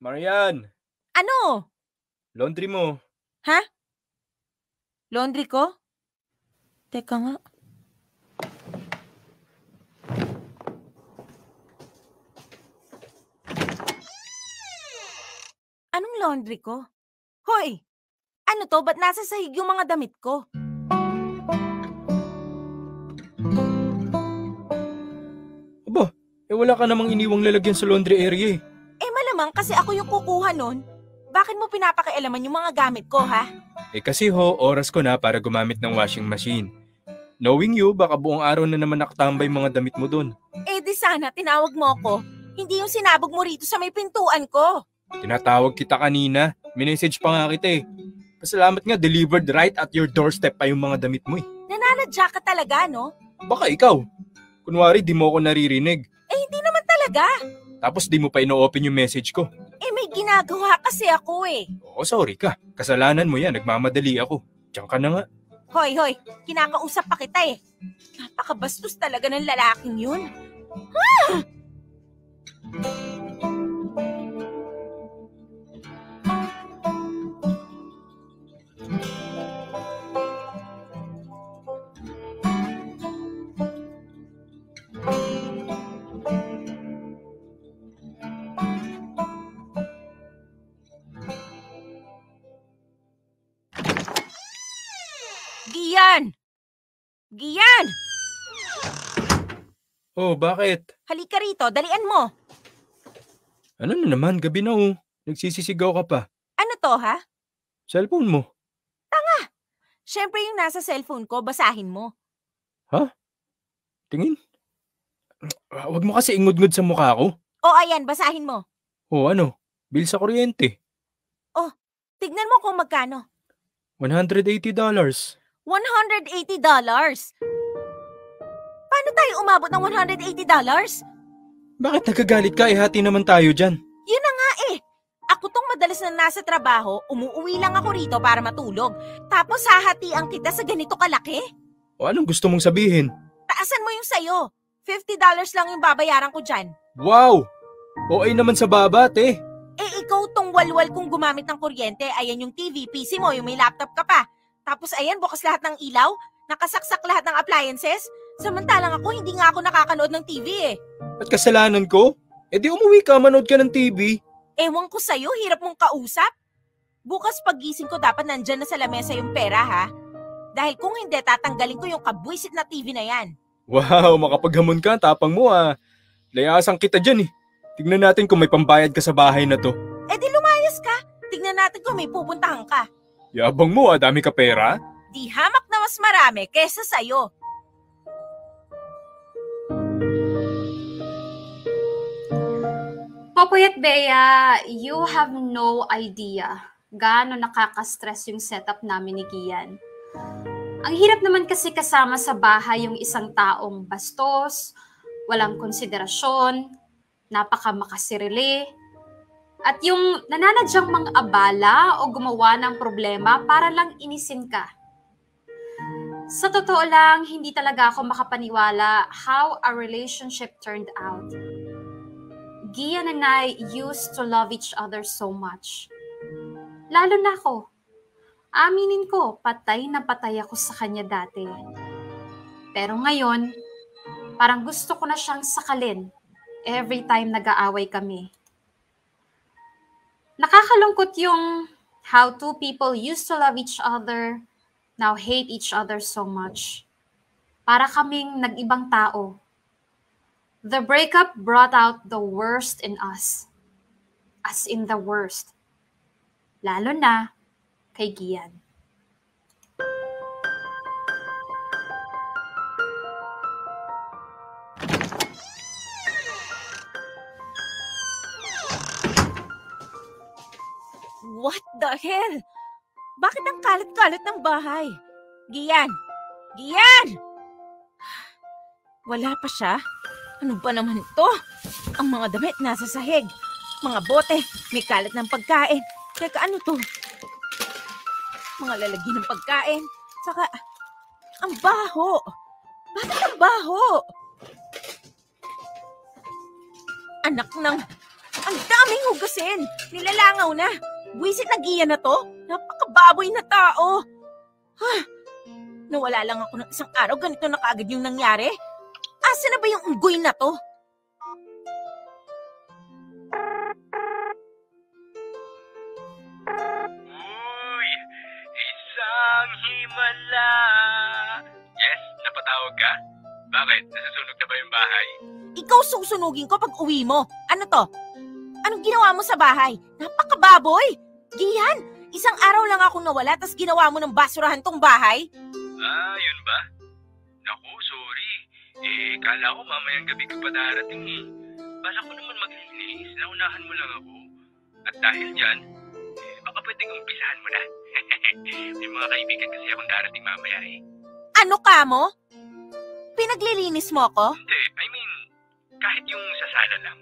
Marian! Ano? Laundry mo. Ha? Laundry ko? Teka nga. Anong laundry ko? Hoy! Ano to? Ba't nasa sahig yung mga damit ko? Aba, wala ka namang iniwang lalagyan sa laundry area eh. Malamang kasi ako yung kukuha nun. Bakit mo pinapakialaman yung mga gamit ko, ha? Kasi oras ko na para gumamit ng washing machine. Knowing you, baka buong araw na naman nakatambay mga damit mo doon. Di sana tinawag mo ako. Hindi yung sinabog mo rito sa may pintuan ko. Tinatawag kita kanina. Minessage pa nga kita eh. Pasalamat nga, delivered right at your doorstep pa yung mga damit mo eh. Nananadya ka talaga, no? Baka ikaw. Kunwari, di mo ako naririnig. Hindi naman talaga. Tapos di mo pa ino-open yung message ko. May ginagawa kasi ako eh. Oo, sorry ka. Kasalanan mo yan. Nagmamadali ako. Diyan ka na nga. Hoy, kinakausap pa kita eh. Napakabastos talaga ng lalaking yun. Gian! Oh, bakit? Halika rito, dalian mo. Ano na naman, gabi na oh. Nagsisisigaw ka pa. Ano to, ha? Cellphone mo. Tanga! Siyempre yung nasa cellphone ko, basahin mo. Ha? Tingin? Huwag mo kasi ingud-ngud sa mukha ko. Ayan, basahin mo. Ano? Bill sa kuryente. Tignan mo kung magkano. $180. $180? Paano tayo umabot ng $180? Bakit nagagalit ka? Hati naman tayo dyan. Yun na nga eh. Ako tong madalas na nasa trabaho, umuwi lang ako rito para matulog. Tapos hahatian kita sa ganito kalaki? Anong gusto mong sabihin? Taasan mo yung sayo. $50 lang yung babayaran ko dyan. Wow! OA naman sa babat eh. Ikaw tong walwal kung gumamit ng kuryente. Ayan yung TV, PC mo, yung may laptop ka pa. Tapos ayan, bukas lahat ng ilaw, nakasaksak lahat ng appliances. Samantalang ako, hindi nga ako nakakanood ng TV eh. At kasalanan ko? Di umuwi ka, manood ka ng TV. Ewan ko sa'yo, hirap mong kausap. Bukas paggising ko dapat nandyan na sa lamesa yung pera ha. Dahil kung hindi, tatanggalin ko yung kabwisit na TV na yan. Wow, makapaghamon ka, tapang mo ah. Layasan kita dyan eh. Tignan natin kung may pambayad ka sa bahay na to. Di lumayas ka. Tignan natin kung may pupuntahan ka. Yabang mo ah, dami ka pera. Di hamak na mas marami kesa sa'yo. Popoy at Bea, you have no idea gaano nakaka-stress yung setup namin ni Gian. Ang hirap naman kasi kasama sa bahay yung isang taong bastos, walang konsiderasyon, napakamakasirili, at yung nananadyang mang-abala o gumawa ng problema para lang inisin ka. Sa totoo lang, hindi talaga ako makapaniwala how our relationship turned out. Gian and I used to love each other so much. Lalo na ako. Aminin ko, patay na patay ako sa kanya dati. Pero ngayon, parang gusto ko na siyang sakalin every time nag-aaway kami. Nakakalungkot yung how two people used to love each other, now hate each other so much. Para kaming nag-ibang tao. The breakup brought out the worst in us. As in the worst. Lalo na kay Gian. What the hell? Bakit ang kalat-kalat ng bahay? Gian! Gian! Wala pa siya? Ano ba naman to? Ang mga damit nasa sahig. Mga bote, may kalat ng pagkain. Teka, ano to? Mga lalagyan ng pagkain. Saka, ang baho. Bakit ang baho? Anak ng... Ang daming hugasin. Nilalangaw na. Buwisit na Gian na to. Napakababoy na tao. Nawala lang ako ng isang araw, ganito na kaagad yung nangyari. Asa na ba yung unggoy na to? Uy! Isang himala! Yes? Napatawag ka? Bakit? Nasusunog na ba yung bahay? Ikaw susunugin ko pag uwi mo. Ano to? Anong ginawa mo sa bahay? Napakababoy! Gian, isang araw lang akong nawala tas ginawa mo ng basurahan tong bahay? Yun ba? Naku, sorry. Kala ko mamayang gabi ka pa darating eh. Bala ko naman maglinis. Naunahan mo lang ako. At dahil dyan, baka pwedeng umpisahan mo na. May mga kaibigan kasi akong darating mamaya eh. Ano ka mo? Pinaglilinis mo ako? Hindi, I mean, kahit yung sa sala lang.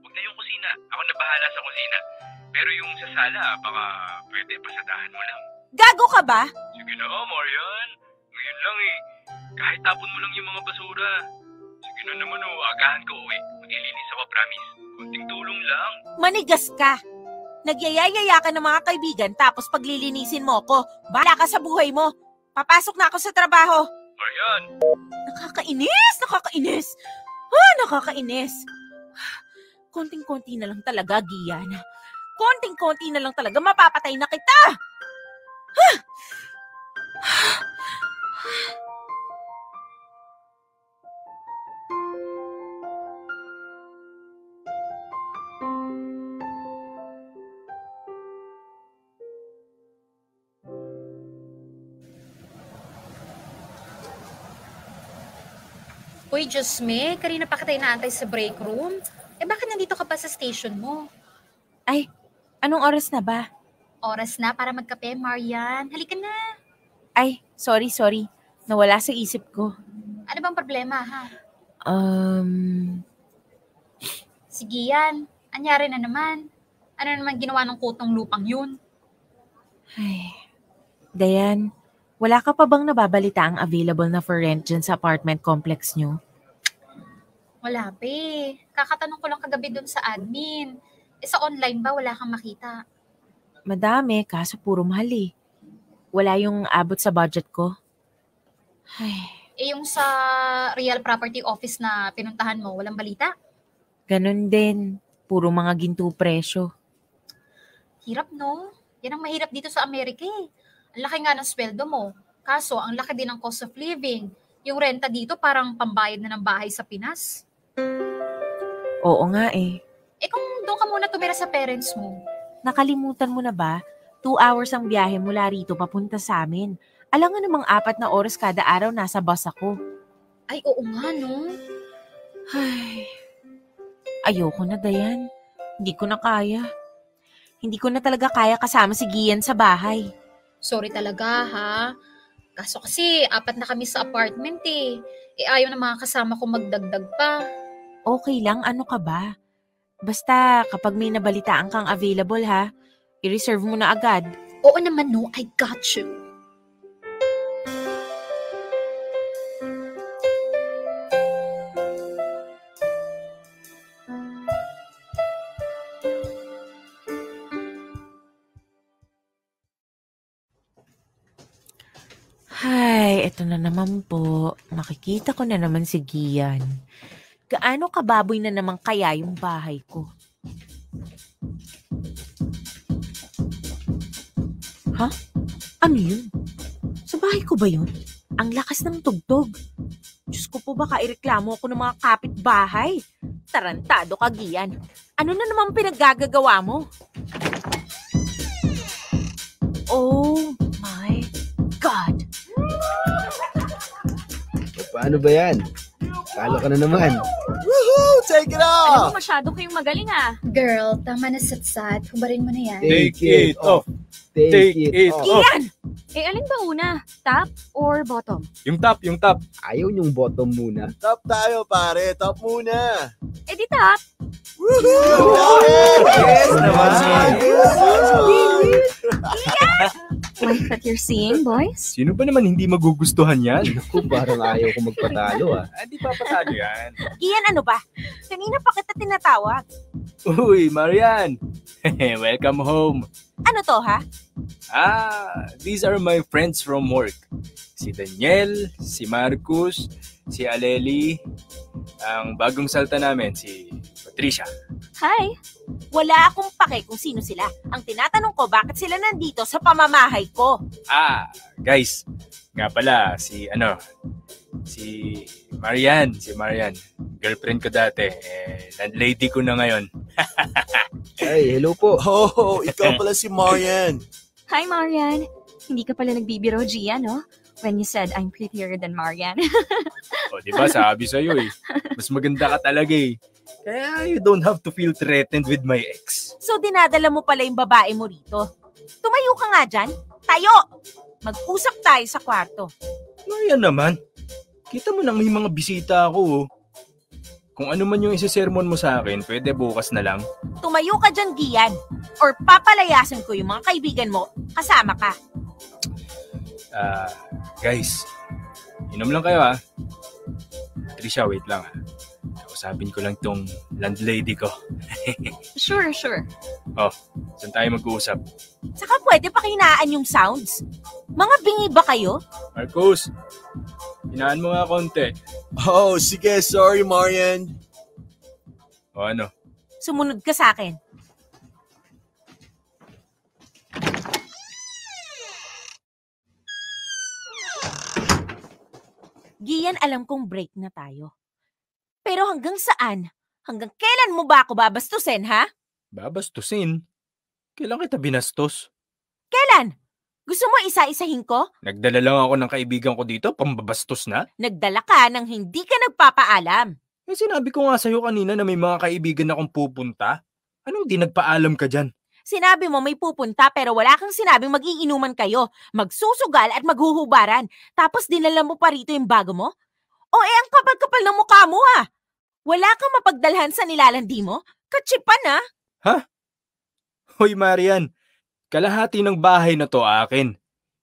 Huwag na yung kusina. Ako na bahala sa kusina. Pero yung sa sala, baka pwede pasadahan mo lang. Gago ka ba? Sige na, Marian. Ngayon lang eh. Kahit tapon mo lang yung mga basura. Sige na naman agahan ko uwi. Maglilinis ako, promise. Kunting tulong lang. Manigas ka. Nagyayayaya ka ng mga kaibigan tapos paglilinisin mo ko. Bahala ka sa buhay mo. Papasok na ako sa trabaho. Marian! Nakakainis! Nakakainis! Konting-konti na lang talaga, Gian. Konting-konti na lang talaga, mapapatay na kita! Uy, Diyos me, kanina pa kita inaantay sa break room. Bakit nandito ka pa sa station mo? Ay, anong oras na ba? Oras na para magkape, Marian. Halika na. Ay, sorry. Nawala sa isip ko. Ano bang problema, ha? Sige yan. Anyari na naman. Ano naman ginawa ng kutong lupang yun? Ay, Dayan, wala ka pa bang nababalita ang available na for rent dyan sa apartment complex nyo? Wala pa eh. Kakatanong ko lang kagabi dun sa admin. Sa online ba wala kang makita? Madami, kaso puro mahal eh. Wala yung abot sa budget ko. Ay. Yung sa real property office na pinuntahan mo, walang balita? Ganon din. Puro mga ginto presyo. Hirap no? Yan ang mahirap dito sa Amerika eh. Ang laki nga ng sweldo mo. Kaso, ang laki din ng cost of living. Yung renta dito parang pambayad na ng bahay sa Pinas. Oo nga eh. Kung doon ka muna tumira sa parents mo. Nakalimutan mo na ba? 2 hours ang biyahe mula rito papunta sa amin. Alam nga namang 4 na oras kada araw nasa bus ako. Ay, oo nga no? Ay, ayoko na, Dayan. Hindi ko na kaya. Hindi ko na talaga kaya kasama si Gian sa bahay. Sorry talaga ha. Kaso kasi 4 na kami sa apartment eh. Ayaw na mga kasama ko magdagdag pa. Okay lang, ano ka ba? Basta kapag may nabalitaan kang available ha, i-reserve mo na agad. Oo naman no, I got you. Ay, eto na naman po. Makikita ko na naman si Gian. Gaano kababoy na naman kaya yung bahay ko? Ha? Ano yun? Sa bahay ko ba yun? Ang lakas ng tugtog. Diyos ko po, baka ireklamo ako ng mga kapitbahay. Tarantado ka, Gian. Ano na naman pinaggagawa mo? Oh my God! Paano ba yan? Talo ka na naman. Woohoo! Take it Alam off! mo, masyado kayong magaling ah. Girl, tama na satsat. Hubarin mo na yan. Take it off. Take it off. Gian! Alin ba una? Top or bottom? Yung top. Ayaw niyong bottom muna. Top tayo, pare. Top muna. Di top. Woohoo! Yes naman. Like that you're seeing, boys? Sino ba naman hindi magugustuhan yan? Naku, parang ayaw ko magpatalo ah. Hindi pa patalo yan. Gian, ano ba? Kanina pa kita tinatawag. Uy, Marian! Welcome home. Ano to, ha? These are my friends from work. Si Daniel, si Marcus, si Aleli, ang bagong salta namin, si Patricia. Hi! Wala akong pake kung sino sila. Ang tinatanong ko, bakit sila nandito sa pamamahay ko? Guys, nga pala, si Marian. Girlfriend ko dati. Landlady ko na ngayon. Ay, hello po. Oh, ikaw pala si Marian. Hi, Marian. Hindi ka pala nagbibiro, Gia, no? When you said I'm prettier than Marian. Diba sabi sa'yo eh. Mas maganda ka talaga eh. Kaya you don't have to feel threatened with my ex. So dinadala mo pala yung babae mo rito. Tumayo ka nga dyan. Tayo! Mag-usap tayo sa kwarto. Marian naman. Kita mo nang may mga bisita ako oh. Kung ano man yung isi-sermon mo sa akin, pwede bukas na lang. Tumayo ka dyan, Gian. Or papalayasan ko yung mga kaibigan mo. Kasama ka. Guys. Inom lang kayo ha. Trisha, wait lang ha. Kausapin ko lang tong landlady ko. Sure. Saan tayo mag-uusap? Saka pwede pakinaan yung sounds. Mga bingi ba kayo? Marcus, hinaan mo nga konti. Oh, sige. Sorry, Marian. O ano? Sumunod ka sa akin. Gian, alam kong break na tayo. Pero hanggang saan? Hanggang kailan mo ba ako babastusin, ha? Babastusin? Kailan kita binastos? Kailan? Gusto mo isa-isahin ko? Nagdala lang ako ng kaibigan ko dito, pambabastos na? Nagdala ka nang hindi ka nagpapaalam. Sinabi ko nga sa'yo kanina na may mga kaibigan akong pupunta. Anong di nagpaalam ka dyan? Sinabi mo may pupunta pero wala kang sinabing mag-iinuman kayo, magsusugal at maghuhubaran. Tapos dinala mo pa rito yung bago mo? Ang kapal-kapal ng mukha mo Wala kang mapagdalhan sa nilalandi mo? Katsipan Ha? Hoy Marian, kalahati ng bahay na to akin.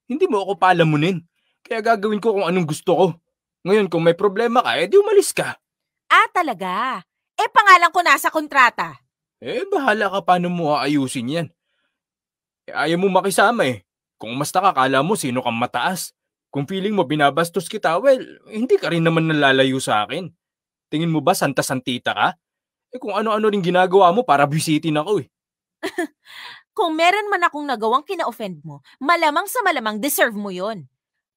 Hindi mo ako palamunin. Kaya gagawin ko kung anong gusto ko. Ngayon kung may problema ka, di umalis ka. Talaga? Pangalan ko nasa kontrata. Bahala ka paano mo aayusin yan. Ayaw mo makisama Kung mas nakakala mo sino kang mataas. Kung feeling mo binabastos kita, hindi ka rin naman nalalayo sa akin. Tingin mo ba santa-santita ka? Kung ano-ano rin ginagawa mo para bisitin ako Kung meron man akong nagawang kina-offend mo, malamang sa malamang deserve mo yon.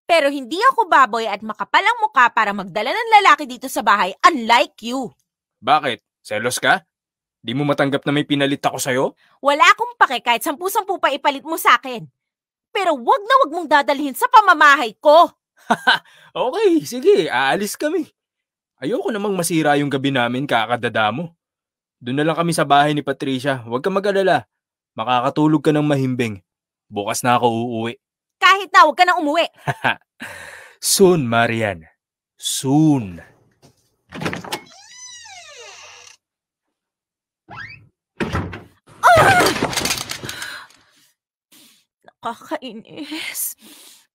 Pero hindi ako baboy at makapalang mukha para magdala ng lalaki dito sa bahay, unlike you. Bakit? Selos ka? Di mo matanggap na may pinalit ako sa'yo? Wala akong pake kahit 10 pa ipalit mo sa akin. Pero wag na wag mong dadalhin sa pamamahay ko. Okay, sige, aalis kami. Ayoko namang masira yung gabi namin kakadada mo. Doon na lang kami sa bahay ni Patricia. Huwag ka mag-alala. Makakatulog ka ng mahimbing. Bukas na ako uuwi. Kahit na, huwag ka nang umuwi. Soon, Marian. Soon. Nakakainis.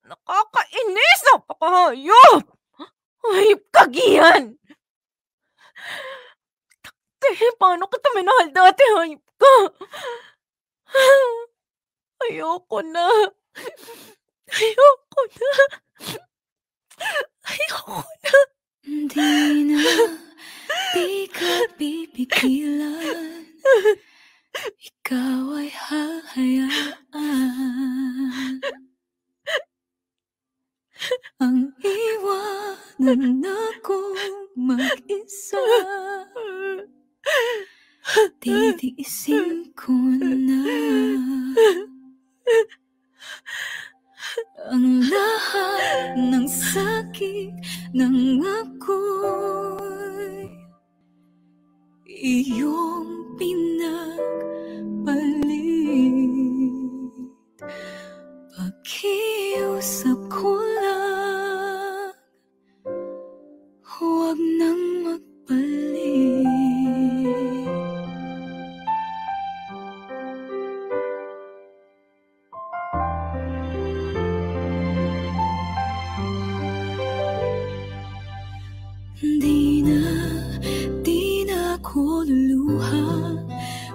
Napakahayop! Hayop ka, Gian! Paano kita minahal dati, hayop ka? Ayoko na. Di na, di ka pipigilan. Ikaw ay hahayaan. Ang iwanan akong mag-isa. Titiisin ko na ang lahat ng sakit ng ako'y iyong pinagpalit. Pakiusap ko lang, huwag nang magpalit. Di na ako luluha.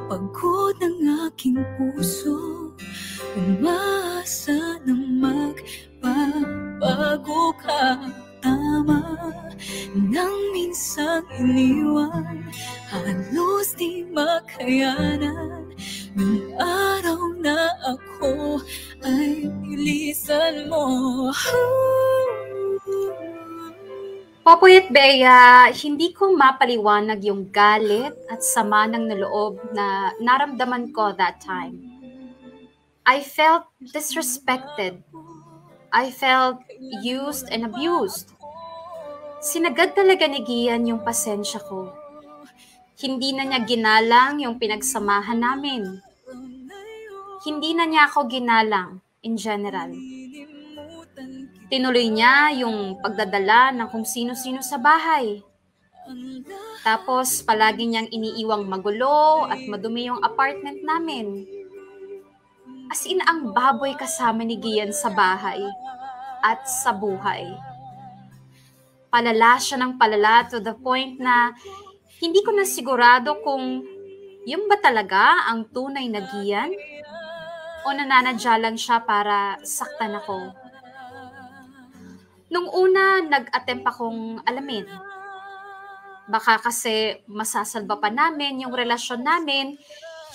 Pagod ng aking puso, umaasa lang iniwan, halos di makayanan. Nung araw na ako ay ilisan mo. Popoy at Bea, hindi ko mapaliwanag yung galit at sama ng loob na naramdaman ko that time. I felt disrespected. I felt used and abused. Sinagad talaga ni Gian yung pasensya ko. Hindi na niya ginalang yung pinagsamahan namin. Hindi na niya ako ginalang in general. Tinuloy niya yung pagdadala ng kung sino-sino sa bahay. Tapos palagi niyang iniiwang magulo at madumi yung apartment namin. As in, ang baboy kasama ni Gian sa bahay at sa buhay. Palala siya ng palala to the point na hindi ko na sigurado kung yung ba talaga ang tunay na Gian o nananadya lang siya para saktan ako. Nung una, nag-attempt akong alamin. Baka kasi masasalba pa namin yung relasyon namin,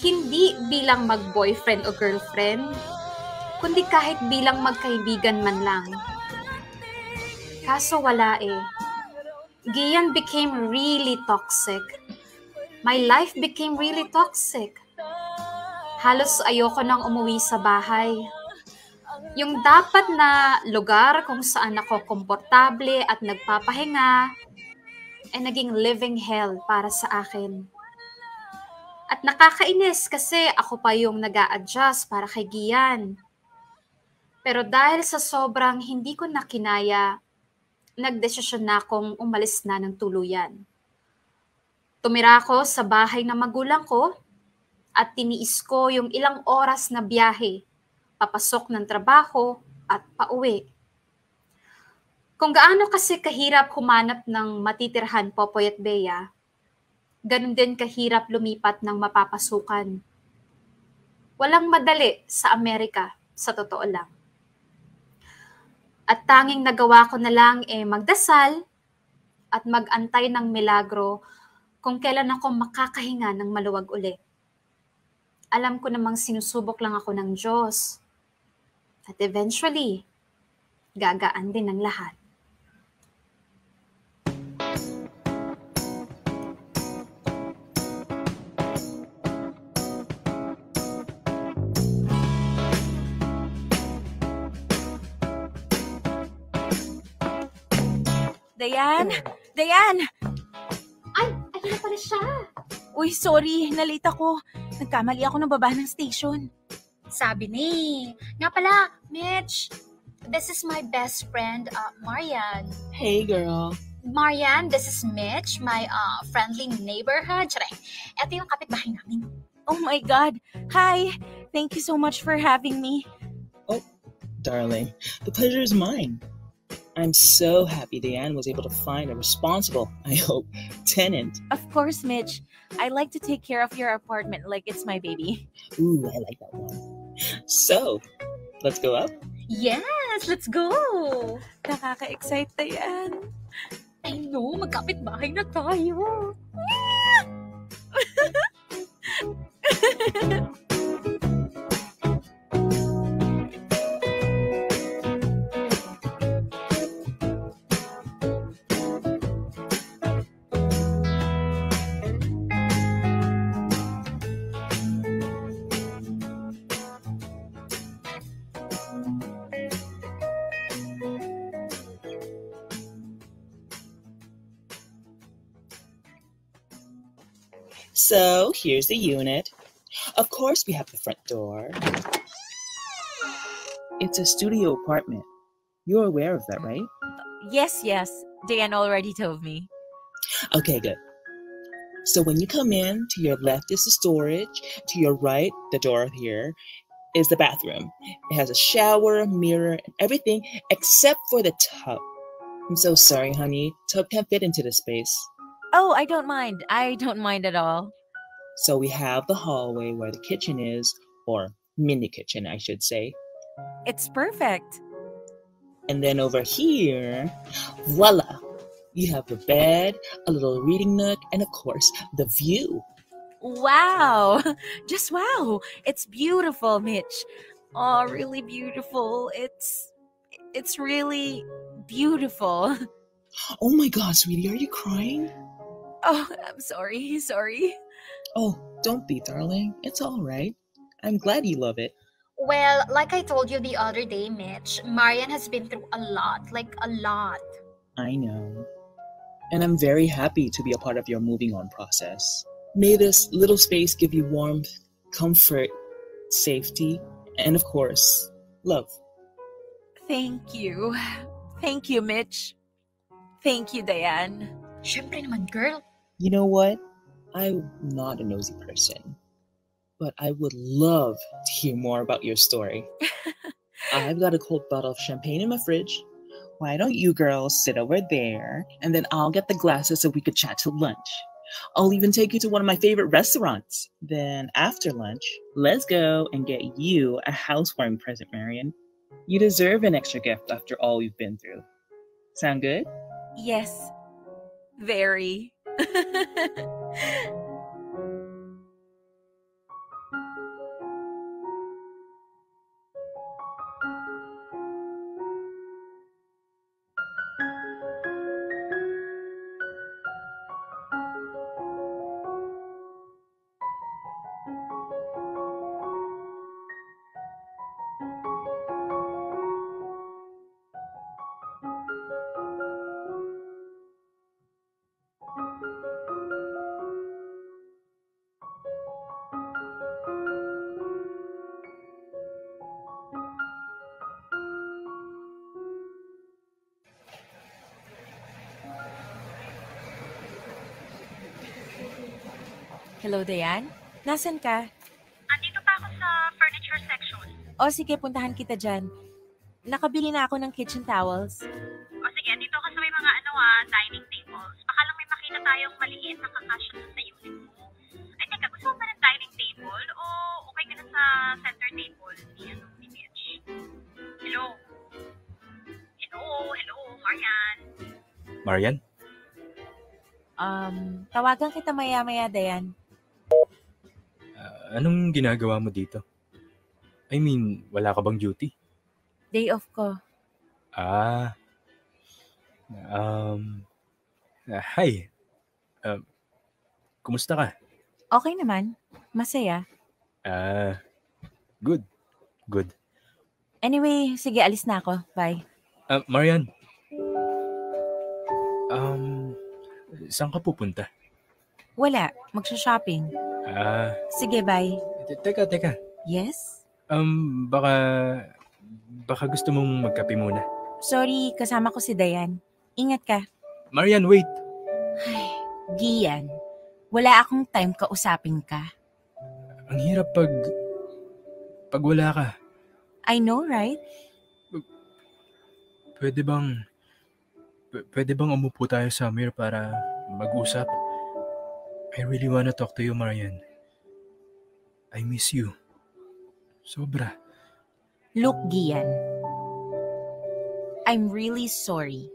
hindi bilang mag-boyfriend o girlfriend, kundi kahit bilang magkaibigan man lang. Kaso wala eh. Gian became really toxic. My life became really toxic. Halos ayoko nang umuwi sa bahay. Yung dapat na lugar kung saan ako komportable at nagpapahinga, ay naging living hell para sa akin. At nakakainis kasi ako pa yung nag-a-adjust para kay Gian. Pero dahil sa sobrang hindi ko na kinaya, nagdesisyon na akong umalis na ng tuluyan. Tumira ako sa bahay ng magulang ko at tiniis ko yung ilang oras na biyahe, papasok ng trabaho at pauwi. Kung gaano kasi kahirap humanap ng matitirhan, Popoy at Bea, ganun din kahirap lumipat ng mapapasukan. Walang madali sa Amerika, sa totoo lang. At tanging nagawa ko na lang magdasal at mag-antay ng milagro kung kailan ako makakahinga ng maluwag uli. Alam ko namang sinusubok lang ako ng Diyos. At eventually, gagaan din ang lahat. Dayan! Dayan! Ay, ayun na pala siya. Uy, sorry. Nalate ako. Nagkamali ako ng baba ng station. Sabi ni. Nga pala, Mitch, this is my best friend, Marian. Hey, girl. Marian, this is Mitch, my friendly neighborhood. Charing. Ito yung kapitbahay namin. Oh my God. Hi. Thank you so much for having me. Oh, darling, the pleasure is mine. I'm so happy Diane was able to find a responsible, I hope, tenant. Of course, Mitch. I like to take care of your apartment like it's my baby. Ooh, I like that one. So, let's go up? Yes, let's go! Nakaka-excite na yan. I know, magkapit-bahay na tayo. So, here's the unit. Of course, we have the front door. It's a studio apartment. You're aware of that, right? Yes. Diane already told me. Okay, good. So when you come in, to your left is the storage. To your right, the door here, is the bathroom. It has a shower, mirror, and everything except for the tub. I'm so sorry, honey. Tub can't fit into this space. Oh, I don't mind. I don't mind at all. So we have the hallway where the kitchen is, or mini kitchen, I should say. It's perfect. And then over here, voila, You have the bed, a little reading nook, and of course, the view. Wow! Just wow! It's beautiful, Mitch. Oh, really beautiful. It's really beautiful. Oh my God, sweetie, are you crying? Oh, I'm sorry. Oh, don't be, darling. It's all right. I'm glad you love it. Well, like I told you the other day, Mitch, Marian has been through a lot, like a lot. I know. And I'm very happy to be a part of your moving on process. May this little space give you warmth, comfort, safety, and of course, love. Thank you. Thank you, Mitch. Thank you, Diane. Syempre naman, girl. You know what? I'm not a nosy person, but I would love to hear more about your story. I've got a cold bottle of champagne in my fridge. Why don't you girls sit over there, and then I'll get the glasses so we could chat till lunch. I'll even take you to one of my favorite restaurants. Then after lunch, let's go and get you a housewarming present, Marian. You deserve an extra gift after all we've been through. Sound good? Yes. Very. Hello, Diane? Nasaan ka? Andito pa ako sa furniture section. O sige, puntahan kita dyan. Nakabili na ako ng kitchen towels. O sige, andito ka sa may mga dining tables. Baka lang may makita tayong maliit na kakasya sa unit mo. Ay, teka, gusto mo ba ng dining table o okay ka na sa center table ni Mitch? Hello? Hello, Marian? Marian? Tawagan kita maya-maya, Diane. Anong ginagawa mo dito? I mean, wala ka bang duty? Day off ko. Hi. Kumusta ka? Okay naman. Masaya. Good. Anyway, sige, alis na ako. Bye. Marian. Saan ka pupunta? Wala. Magsha-shopping. Sige, bye. Teka. Yes? Baka gusto mong magkape muna. Sorry, kasama ko si Diane. Ingat ka. Marian, wait. Ay, Gian, wala akong time kausapin ka. Ang hirap pag wala ka. I know, right? Pwede bang umupo tayo somewhere para mag-usap? I really wanna talk to you, Marian. I miss you. Sobra. Look, Gian. I'm really sorry.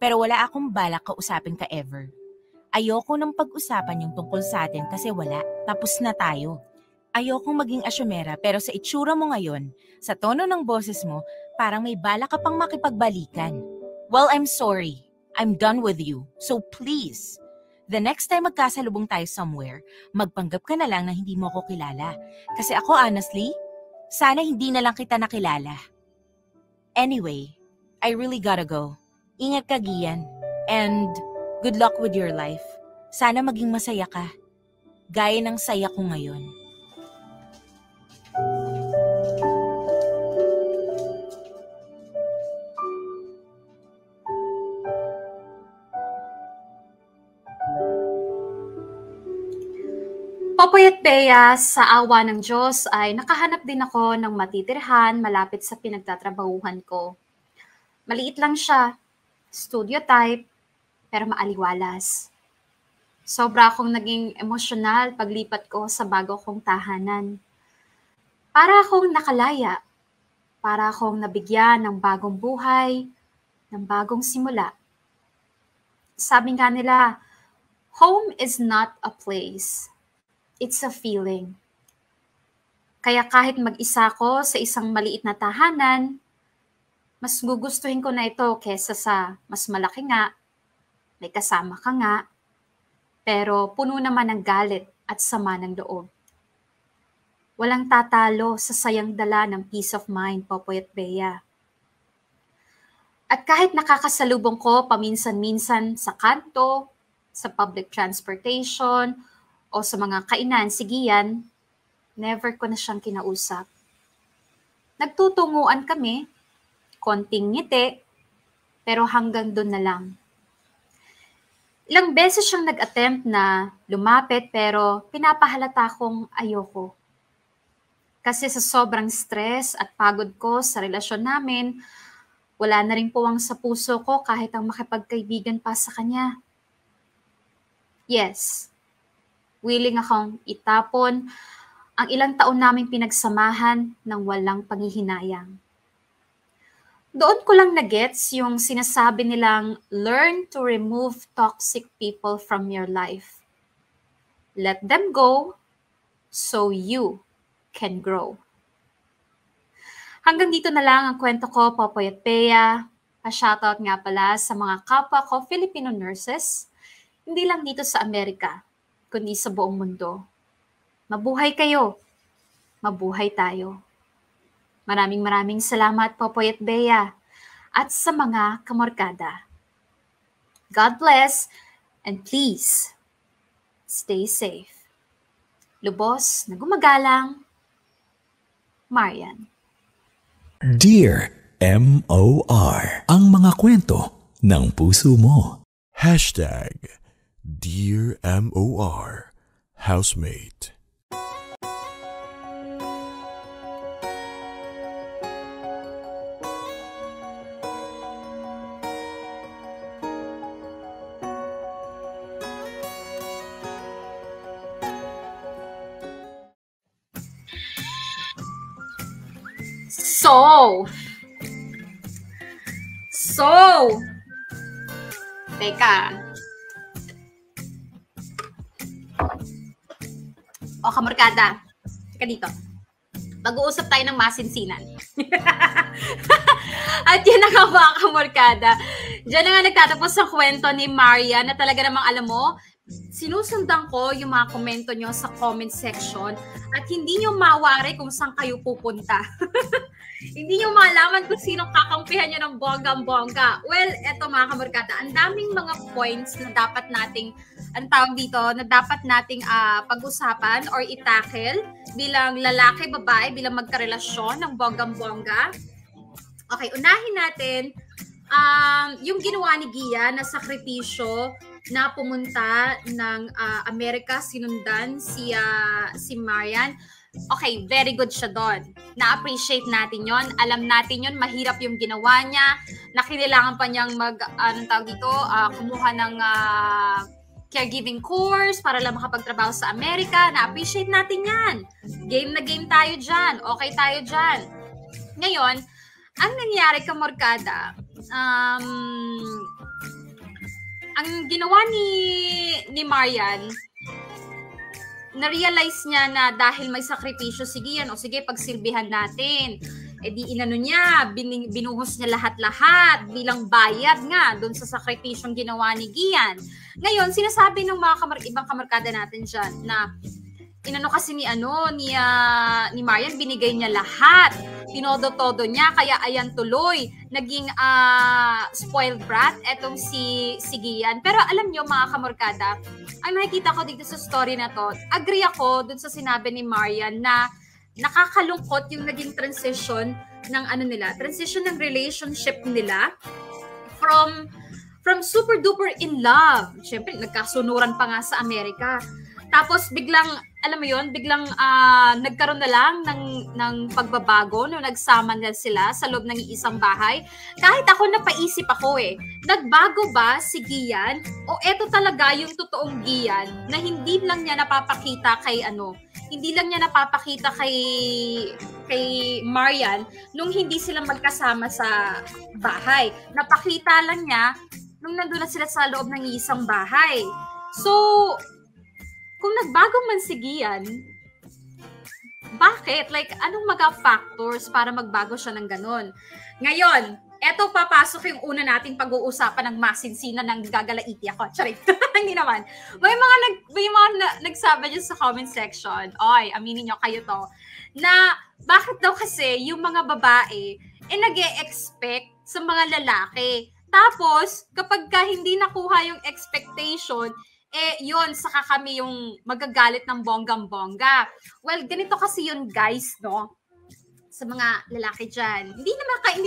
Pero wala akong balak kausapin ka ever. Ayoko nang pag-usapan yung tungkol sa atin kasi wala. Tapos na tayo. Ayokong maging asyomera pero sa itsura mo ngayon, sa tono ng boses mo, parang may balak ka pang makipagbalikan. Well, I'm sorry. I'm done with you. So please, the next time magkasalubong tayo somewhere, magpanggap ka na lang na hindi mo ako kilala. Kasi ako honestly, sana hindi na lang kita nakilala. Anyway, I really gotta go. Ingat ka, Gian. And good luck with your life. Sana maging masaya ka. Gaya ng saya ko ngayon. Popoy at Bea, sa awa ng Diyos ay nakahanap din ako ng matitirhan malapit sa pinagtatrabahuhan ko. Maliit lang siya, studio type, pero maaliwalas. Sobra akong naging emosyonal paglipat ko sa bago kong tahanan. Para akong nakalaya, para akong nabigyan ng bagong buhay, ng bagong simula. sabi nga nila, home is not a place. It's a feeling. Kaya kahit mag-isa ko sa isang maliit na tahanan, mas gugustuhin ko na ito kesa sa mas malaki nga, may kasama ka nga, pero puno naman ng galit at sama ng loob. Walang tatalo sa sayang dala ng peace of mind, Popoy at Bea. At kahit nakakasalubong ko paminsan-minsan sa kanto, sa public transportation, o sa mga kainan, sigiyan, never ko na siyang kinausap. Nagtutunguan kami, konting ngiti, pero hanggang doon na lang. Ilang beses siyang nag-attempt na lumapit pero pinapahalata kong ayoko. Kasi sa sobrang stress at pagod ko sa relasyon namin, wala na rin puwang sa puso ko kahit ang makipagkaibigan pa sa kanya. Yes, willing akong itapon ang ilang taon naming pinagsamahan ng walang panghihinayang. Doon ko lang na-gets yung sinasabi nilang learn to remove toxic people from your life. Let them go so you can grow. Hanggang dito na lang ang kwento ko, Popoy at Bea. Pa-shoutout nga pala sa mga kapwa ko Filipino nurses, hindi lang dito sa Amerika, kundi sa buong mundo. Mabuhay kayo. Mabuhay tayo. Maraming salamat, Popoy at Bea, at sa mga kamorkada. God bless, and please, stay safe. Lubos na gumagalang, Marian. Dear M.O.R. Ang mga kwento ng puso mo. Dear M.O.R. Housemate. Teka. O, kamorkada. Teka dito. Mag-uusap tayo ng masinsinan. At yun na nga mga kamorkada. Diyan na nga nagtatapos ang kwento ni Maria na talaga namang alam mo, sinusundan ko yung mga komento nyo sa comment section at hindi nyo mawari kung saan kayo pupunta. Hindi nyo malaman kung sinong kakampihan nyo ng bonggang-bongga. Well, eto mga kamorkada, ang daming mga points na dapat nating, ang tawag dito, na dapat nating pag-usapan or itackle bilang lalaki, babae, bilang magkarelasyon ng bonggang-bongga. Okay, unahin natin yung ginawa ni Gia na sakripisyo na pumunta ng Amerika, sinundan si Marian. Okay, very good siya doon. Na-appreciate natin yon. Alam natin yon, mahirap yung ginawa niya. Nakailangan pa niyang kumuha ng caregiving course para lang makapagtrabaho sa Amerika. Na-appreciate natin yan. Game na game tayo dyan. Okay tayo dyan. Ngayon, ang nangyari, kamorkada, ang ginawa ni Marian, na-realize niya na dahil may sakripisyo, sige yan, o sige, pagsilbihan natin. E di inano niya, binuhos niya lahat-lahat bilang bayad nga doon sa sakripisyong ginawa ni Gian. Ngayon, sinasabi ng mga ibang kamarkada natin dyan na inano kasi ni Marian, binigay niya lahat. Tinodo-todo niya, kaya ayan tuloy. Naging spoiled brat etong si Gian. Pero alam niyo mga kamorkada, ay nakikita ko dito sa story na to, agree ako dun sa sinabi ni Marian na nakakalungkot yung naging transition ng transition ng relationship nila from super duper in love. Siyempre, nagkasunuran pa nga sa Amerika. Tapos biglang, alam mo yun, biglang nagkaroon na lang ng pagbabago nung nagsama na sila sa loob ng isang bahay. Kahit ako napaisip ako nagbago ba si Gian o eto talaga yung totoong Gian na hindi lang niya napapakita kay Marian nung hindi sila magkasama sa bahay. Napakita lang niya nung nandun na sila sa loob ng isang bahay. So, kung nagbago man si Gian, bakit? Like, anong mga factors para magbago siya ng ganun? Ngayon, eto papasok yung una nating pag-uusapan ng masinsinan ng gagalaiti ako. Charit. Hindi naman. May mga nagsabi dyan sa comment section, oy, aminin nyo kayo to, na bakit daw kasi yung mga babae nag-e-expect sa mga lalaki. Tapos, kapag hindi nakuha yung expectation, yun, saka kami yung magagalit ng bonggang-bongga. Well, ganito kasi yun, guys, no? Sa mga lalaki dyan. Hindi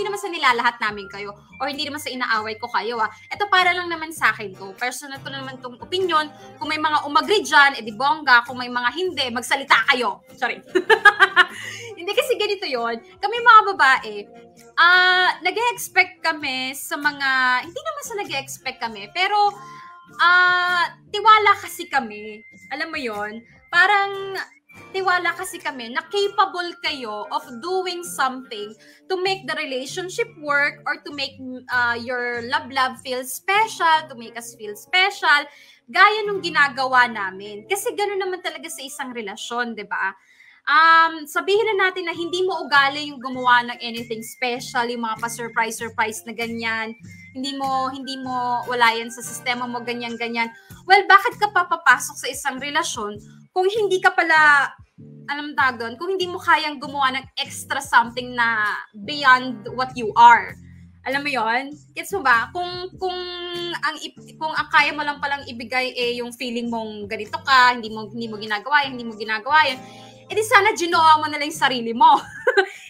naman sa nilalahat namin kayo or hindi naman sa inaaway ko kayo. Ito para lang naman sa akin to. Personal ko naman tong opinion. Kung may mga umagri dyan, edi bongga. Kung may mga hindi, magsalita kayo. Sorry. Hindi kasi ganito yon. Kami mga babae, nag-e-expect kami sa mga, hindi naman sa nag-e-expect kami, pero tiwala kasi kami. Alam mo yon, parang tiwala kasi kami na capable kayo of doing something to make the relationship work or to make your love feel special, to make us feel special, gaya nung ginagawa namin. Kasi gano'n naman talaga sa isang relasyon, di ba? Sabihin na natin na hindi mo ugali yung gumawa ng anything special, yung mga pa-surprise na ganyan, hindi mo wala yan sa sistema mo, ganyan. Well, bakit ka papapasok sa isang relasyon kung hindi ka pala, kung hindi mo kayang gumawa ng extra something na beyond what you are. Alam mo yon? Gets mo ba? Kung ang kaya mo lang palang ibigay yung feeling mong ganito ka, hindi mo ginagawa yan, edi sana ginawa mo na lang yung sarili mo.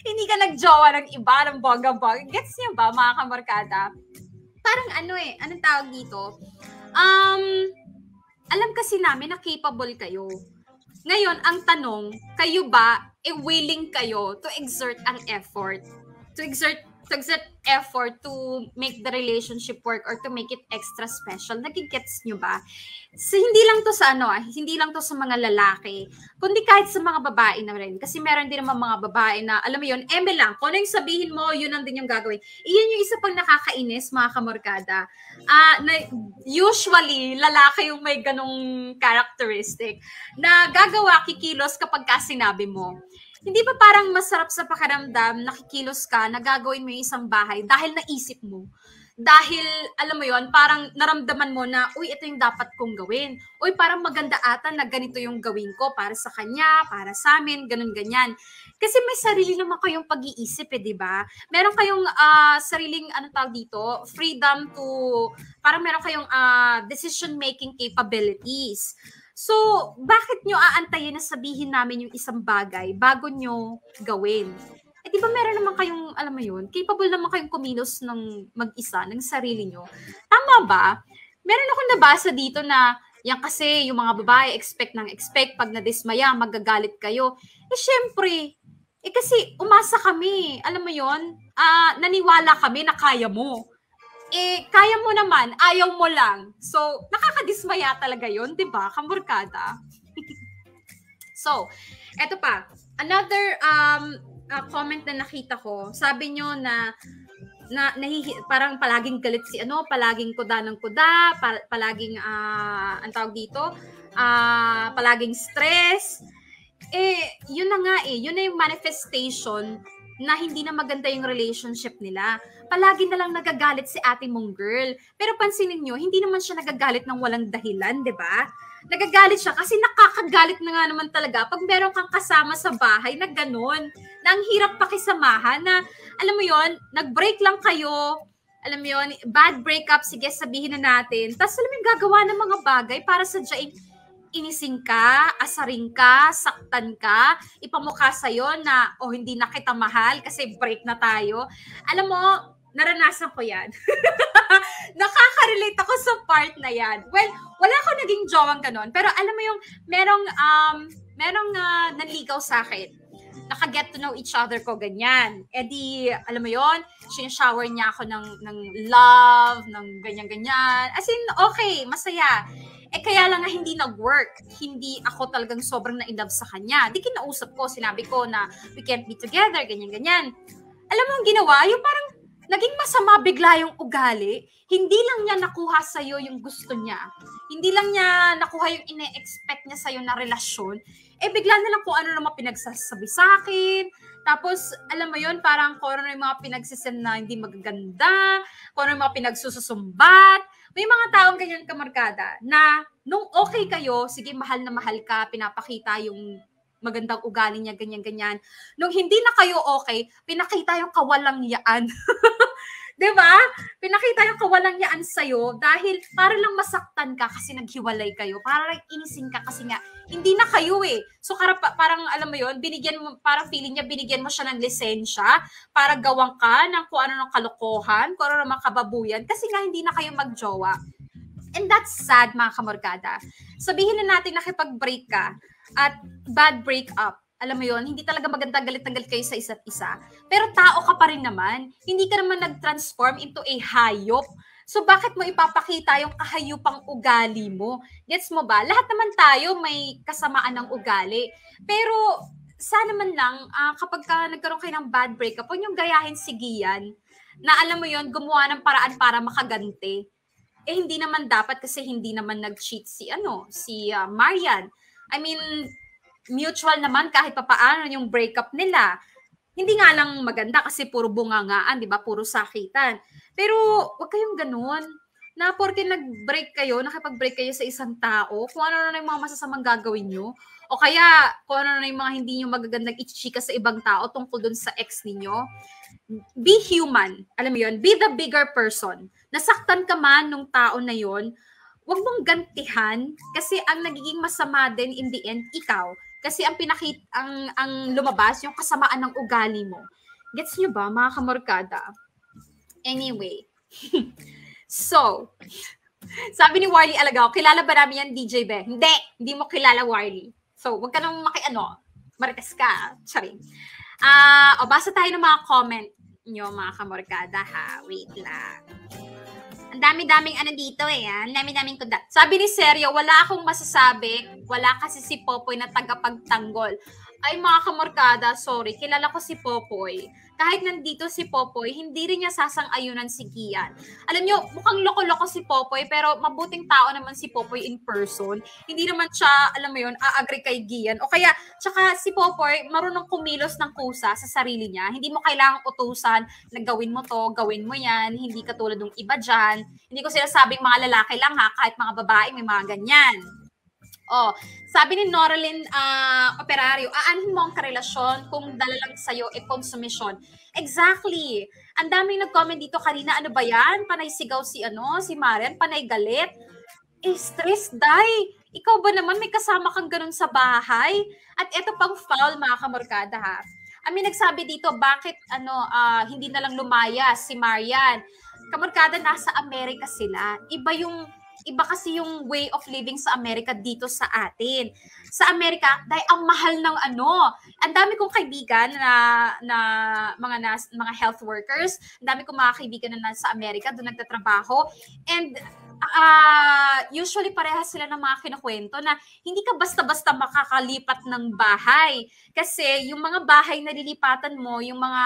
Hindi ka nagjowa ng iba, ng bongga-bongga. Gets niyo ba, mga kamarkada? Parang anong tawag dito? Alam kasi namin na capable kayo. Ngayon, ang tanong, kayo ba, willing kayo to exert ang effort? To exert effort to make the relationship work or to make it extra special. Nagigets nyo ba? So, hindi lang to sa mga lalaki, kundi kahit sa mga babae na rin. Kasi meron din naman mga babae na, alam mo yun, eme lang, kung ano yung sabihin mo, yun ang din yung gagawin. Iyan yung isa pang nakakainis, mga kamorkada. Usually, lalaki yung may ganong characteristic na gagawa, kikilos kapag sinabi mo. Hindi ba parang masarap sa pakiramdam, nakikilos ka, nagagawin mo yung isang bahay dahil naisip mo? Dahil, alam mo yon, parang naramdaman mo na, uy, ito yung dapat kong gawin. Uy, parang maganda ata na ganito yung gawin ko para sa kanya, para sa amin, ganun-ganyan. Kasi may sarili naman kayong pag-iisip di ba? Meron kayong sariling, freedom to, parang meron kayong decision-making capabilities. So, bakit nyo aantayin na sabihin namin yung isang bagay bago nyo gawin? Di ba meron naman kayong, alam mo yun, capable naman kayong kumilos ng mag-isa, ng sarili nyo. Tama ba? Meron akong nabasa dito na, yan kasi yung mga babae, expect, pag nadismaya, magagalit kayo. Syempre, kasi umasa kami, alam mo yun, naniwala kami na kaya mo. Kaya mo naman, ayaw mo lang. So, nakakadismaya talaga yun, di ba? Kamorkada. So, eto pa. Another comment na nakita ko, sabi nyo na parang palaging galit si palaging kuda ng kuda, palaging, ang tawag dito, palaging stress. Yun na nga yun na yung manifestation na hindi na maganda yung relationship nila. Palagi na lang nagagalit si ate mong girl. Pero pansinin nyo, hindi naman siya nagagalit ng walang dahilan, di ba? Nagagalit siya kasi nakakagalit na nga naman talaga pag meron kang kasama sa bahay na ganun. Na ang hirap pakisamahan na, alam mo yon, nag-break lang kayo, alam mo yon, bad breakup, sige sabihin na natin. Tapos alam mo yung gagawa ng mga bagay para sadyaing inising ka, asaring ka, saktan ka, ipamukha sa'yo na, hindi na kita mahal kasi break na tayo. Alam mo, naranasan ko yan. Nakaka-relate ako sa part na yan. Well, wala ako naging jowang ganon, pero alam mo yung merong nanligaw sa akin. Naka-get to know each other ko, ganyan. Di, alam mo yon, sineshower niya ako ng love, ng ganyan-ganyan. As in, okay, masaya. Kaya lang nga hindi nag-work. Hindi ako talagang sobrang na-in-love sa kanya. Di kinausap ko, sinabi ko na we can't be together, ganyan-ganyan. Alam mo ang ginawa? Yung parang naging masama bigla yung ugali. Hindi lang niya nakuha sa'yo yung gusto niya. Hindi lang niya nakuha yung ine-expect niya sa'yo na relasyon. Bigla na lang kung ano naman pinagsasabi sa akin. Tapos, alam mo yun, parang kung ano yung mga pinagsisim na hindi magaganda, kung ano yung mga pinagsususumbat. May mga taong ganyan kamarkada na nung okay kayo, sige, mahal na mahal ka, pinapakita yung magandang ugali niya, ganyan-ganyan. Nung hindi na kayo okay, pinakita yung kawalangyaan. Diba? Pinakita yung kawalangyaan sa'yo dahil para lang masaktan ka kasi naghiwalay kayo. Para lang inisin ka kasi nga, hindi na kayo eh. So parang alam mo yun, binigyan mo, parang feeling niya, binigyan mo siya ng lisensya para gawang ka ng kung ano ng kalokohan, kung ano ng mga kababuyan, kasi nga hindi na kayo magjowa. And that's sad, mga kamorkada. Sabihin na natin nakipag-break ka at bad breakup. Alam mo yon, hindi talaga maganda, galit na galit kayo sa isa't isa. Pero tao ka pa rin naman. Hindi ka naman nag-transform into a hayop. So bakit mo ipapakita yung kahayupang ugali mo? Gets mo ba? Lahat naman tayo may kasamaan ng ugali. Pero sana man lang, kapag nagkaroon kayo ng bad breakup, huwag niyong gayahin si Gian na alam mo yon, gumawa ng paraan para makaganti. Hindi naman dapat kasi hindi naman nag-cheat si Marian. I mean, mutual naman kahit papaano yung breakup nila. Hindi nga lang maganda kasi puro bungangaan, di ba? Puro sakitan. Pero wag kayong ganun. Na porke nakipag-break kayo sa isang tao, kung ano na yung mga masasamang gagawin nyo, o kaya kung ano na yung mga hindi nyo magagandang ichichika sa ibang tao tungkol dun sa ex ninyo, be human. Alam mo yun? Be the bigger person. Nasaktan ka man nung tao na yon, wag mong gantihan kasi ang nagiging masama din in the end, ikaw. Kasi ang lumabas, yung kasamaan ng ugali mo. Gets nyo ba, mga kamorkada? Anyway. So, sabi ni Warly Alagao, kilala ba namin yan, DJ Be? Hindi mo kilala, Warly. So, wag ka nang marites ka. Sorry. Basa tayo ng mga comment nyo, mga kamorkada, ha? Wait lang. Ang dami-daming dito eh. Ang dami-daming kuda. Sabi ni Sergio, wala akong masasabi. Wala kasi si Popoy na tagapagtanggol. Ay mga kamorkada, sorry. Kilala ko si Popoy. Kahit nandito si Popoy, hindi rin niya sasang-ayunan si Gian. Alam nyo, mukhang loko-loko si Popoy, pero mabuting tao naman si Popoy in person. Hindi naman siya, alam mo yun, a-agree kay Gian. O kaya, tsaka si Popoy, marunong kumilos ng kusa sa sarili niya. Hindi mo kailangang utusan na gawin mo to, gawin mo yan. Hindi katulad ng iba dyan. Hindi ko sinasabing mga lalaki lang ha, kahit mga babae may mga ganyan. Sabi ni Noraline Operario, aanhin mo ang karelasyon kung dala lang sa'yo konsumisyon. Exactly. Ang daming nag-comment dito kanina, ano ba yan? Panay sigaw si Marian, panay galit. Stress, day. Ikaw ba naman may kasama kang ganun sa bahay? At eto pang foul, mga kamorkada ha. Nagsabi dito, bakit hindi na lang lumaya si Marian? Kamorkada, nasa Amerika sila. Iba kasi yung way of living sa Amerika dito sa atin. Sa Amerika, dahil ang mahal ng ang dami kong kaibigan na mga health workers, ang dami kong mga kaibigan na nasa Amerika, doon nagtatrabaho, and usually parehas sila ng mga kinukwento na hindi ka basta-basta makakalipat ng bahay. Kasi yung mga bahay na lilipatan mo, yung mga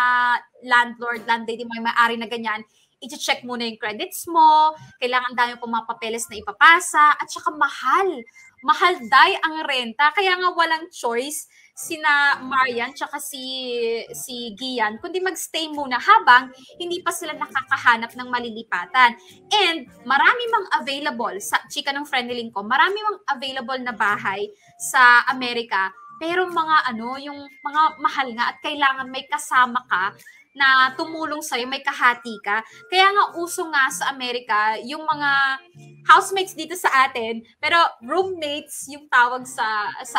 landlady mo, yung may-ari na ganyan, i-check muna yung credits mo, kailangan dami pong mga papeles na ipapasa, at saka mahal. Mahal day ang renta. Kaya nga walang choice sina Marian tsaka si Gian, kundi magstay muna habang hindi pa sila nakakahanap ng malilipatan. And marami mang available, sa chika ng friendly ko, marami mang available na bahay sa Amerika, pero yung mga mahal nga at kailangan may kasama ka na tumulong sa'yo, may kahati ka. Kaya nga uso nga sa Amerika, yung mga housemates dito sa atin, pero roommates yung tawag sa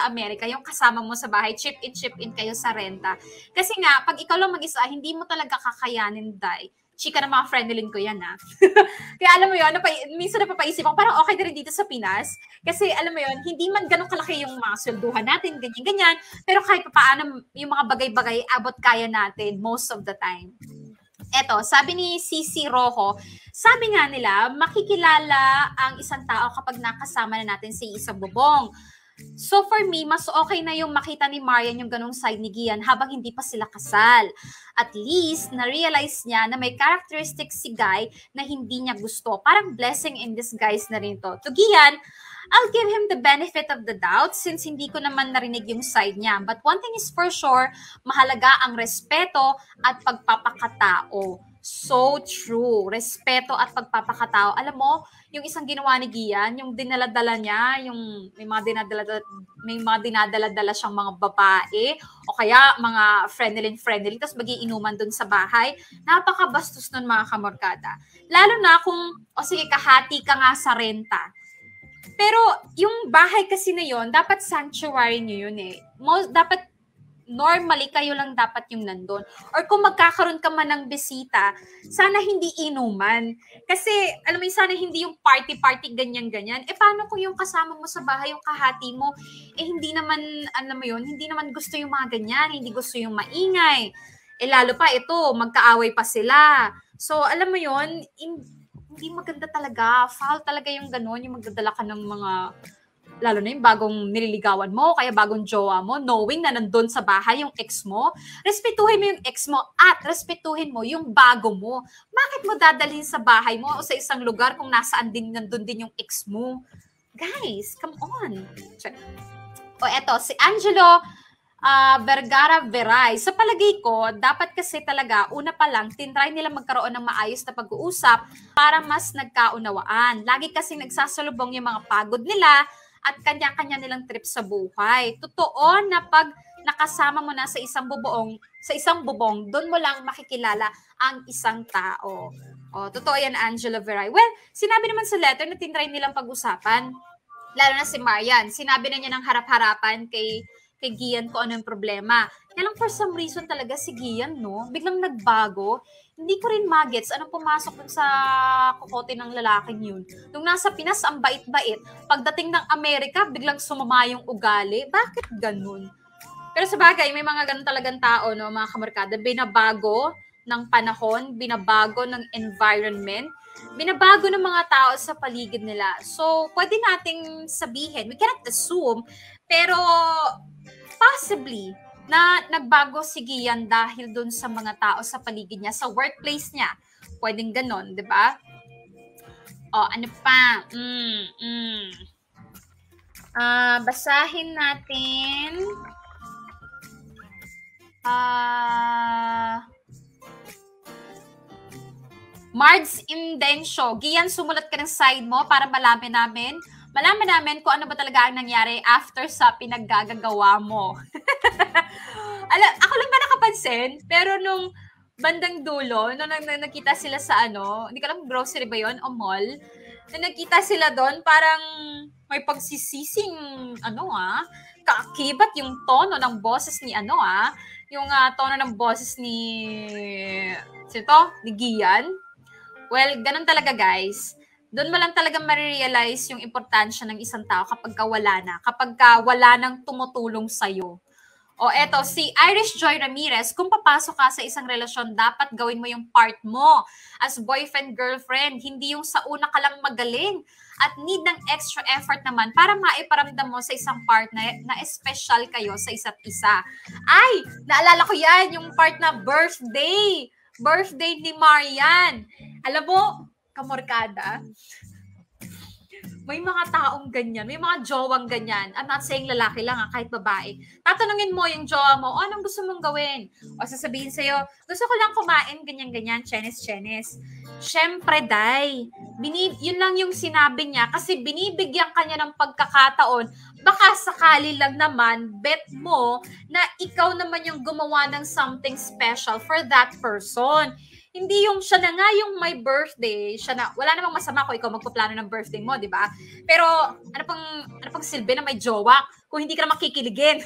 Amerika, yung kasama mo sa bahay, chip in kayo sa renta. Kasi nga, pag ikaw lang mag-isa, hindi mo talaga kakayanin, day. Chika ng mga friendly ko yan, ha. Kaya alam mo yun, minsan napapaisip ako, parang okay na rin dito sa Pinas. Kasi alam mo yun, hindi man ganun kalaki yung mga swelduhan natin, ganyan-ganyan. Pero kahit paano, yung mga bagay-bagay, abot kaya natin most of the time. Eto, sabi ni Cici Rojo, sabi nga nila, makikilala ang isang tao kapag nakasama na natin si isang bubong. So for me, mas okay na yung makita ni Marian yung ganong side ni Gian habang hindi pa sila kasal. At least, na-realize niya na may characteristics si Guy na hindi niya gusto. Parang blessing in disguise na rin to. To Gian, I'll give him the benefit of the doubt since hindi ko naman narinig yung side niya. But one thing is for sure, mahalaga ang respeto at pagpapakatao. So true. Respeto at pagpapakatao. Alam mo, yung isang ginawa ni Gian, yung dinaladala niya, yung may mga dinadala siyang mga babae o kaya mga friendly, tapos magiinuman dun sa bahay. Napakabastos nun mga kamorkada. Lalo na kung, sige, kahati ka nga sa renta. Pero yung bahay kasi na yun, dapat sanctuary nyo yun eh. Dapat normally kayo lang dapat yung nandun. Or kung magkakaroon ka man ng bisita, sana hindi inuman. Kasi, alam mo, sana hindi yung party-party, ganyan-ganyan. Paano kung yung kasama mo sa bahay, yung kahati mo, hindi naman, alam mo yun, hindi naman gusto yung mga ganyan, hindi gusto yung maingay. Lalo pa ito, magkaaway pa sila. So, alam mo yun, hindi maganda talaga. Foul talaga yung gano'n, yung magdadala ka ng mga lalo na yung bagong nililigawan mo, kaya bagong jowa mo, knowing na nandun sa bahay yung ex mo, respetuhin mo yung ex mo at respetuhin mo yung bago mo. Bakit mo dadalhin sa bahay mo o sa isang lugar kung nasaan din nandun din yung ex mo? Guys, come on. Check. O eto, si Angelo Vergara Veray. Sa palagay ko, dapat kasi talaga, una pa lang, tinry nila magkaroon ng maayos na pag-uusap para mas nagkaunawaan. Lagi kasi nagsasalubong yung mga pagod nila at kanya-kanya nilang trip sa buhay. Totoo na pag nakasama mo na sa isang bubong, doon mo lang makikilala ang isang tao. Totoo yan, Angela Veray. Well, sinabi naman sa letter na tinry nilang pag-usapan, lalo na si Marian. Sinabi na niya ng harap-harapan kay Gian ko ano yung problema. Kaya lang for some reason talaga si Gian, no? Biglang nagbago. Hindi ko rin magets anong pumasok dun sa kokote ng lalaking yun. Nung nasa Pinas, ang bait-bait. Pagdating ng Amerika, biglang sumama yung ugali. Bakit ganun? Pero sa bagay, may mga ganun talagang tao, no, mga kamarkada. Binabago ng panahon, binabago ng environment, binabago ng mga tao sa paligid nila. So, pwede nating sabihin, we cannot assume, pero possibly, na nagbago si Gian dahil dun sa mga tao sa paligid niya, sa workplace niya. Pwedeng ganon, di ba? Ano pa? Basahin natin. Mards Indensyo. Gian, sumulat ka ng side mo para malaman namin kung ano ba talaga ang nangyari after sa pinaggagawa mo. Ako lang ba nakapansin? Pero nung bandang dulo, nung nakita sila sa hindi ko alam, grocery ba yun o mall, na nakita sila doon, parang may pagsisising, kaakibat yung tono ng boses ni yung tono ng boses ni Gian. Well, ganun talaga guys. Doon mo lang talaga marirealize yung importansya ng isang tao kapag wala nang tumutulong sa'yo. Eto, si Irish Joy Ramirez, kung papasok ka sa isang relasyon, dapat gawin mo yung part mo as boyfriend, girlfriend, hindi yung sa una ka lang magaling at need ng extra effort naman para maiparamdam mo sa isang partner na special kayo sa isa't isa. Ay, naalala ko yan, yung part na birthday ni Marian. Alam mo, kamorkada, may mga taong ganyan, may mga jowang ganyan. I'm not saying lalaki lang, kahit babae. Tatanungin mo yung jowa mo, anong gusto mong gawin? O sasabihin sa'yo, gusto ko lang kumain, ganyan-ganyan, chenis-chenis. Siyempre, day, yun lang yung sinabi niya kasi binibigyan kanya ng pagkakataon. Baka sakali lang naman, bet mo na ikaw naman yung gumawa ng something special for that person. Hindi yung siya na nga yung may birthday, wala namang masama kung ikaw magpaplano ng birthday mo, di ba? Pero ano pang silbi na may jowa kung hindi ka na makikiligin?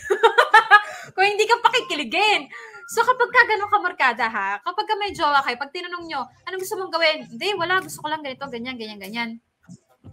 Kung hindi ka pakikiligin. So kapag ka gano'n ka markada kapag ka may jowa kayo, pag tinanong nyo, anong gusto mong gawin? Hindi, wala, gusto ko lang ganito, ganyan.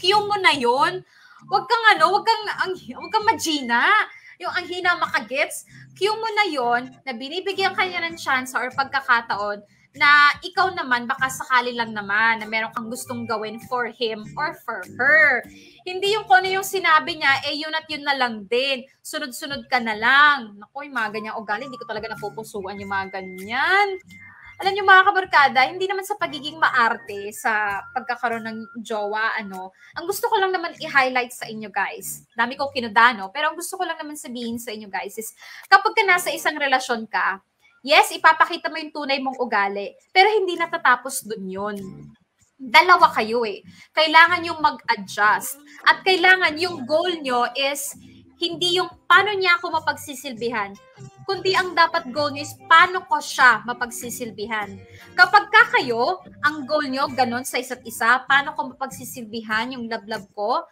Cue mo na yun. Huwag kang magina. Yung ang hina makagets, cue mo na yon na binibigyan kanya ng chance or pagkakataon na ikaw naman, baka sakali lang naman na meron kang gustong gawin for him or for her. Hindi yung kung ano yung sinabi niya, yun at yun na lang din. Sunod-sunod ka na lang. Naku, yung mga ganyang ugali, hindi ko talaga napupusuan yung mga ganyan. Alam niyo mga kabarkada, hindi naman sa pagiging maarte sa pagkakaroon ng jowa, ang gusto ko lang naman i-highlight sa inyo guys, dami ko kinudano, pero ang gusto ko lang naman sabihin sa inyo guys is, kapag ka nasa isang relasyon ka, yes, ipapakita mo yung tunay mong ugali, pero hindi natatapos dun yun. Dalawa kayo Kailangan yung mag-adjust. At kailangan yung goal nyo is, hindi yung paano niya ako mapagsisilbihan, kundi ang dapat goal niyo is paano ko siya mapagsisilbihan. Kapag kayo, ang goal niyo ganun sa isa't isa, paano ko mapagsisilbihan yung love ko,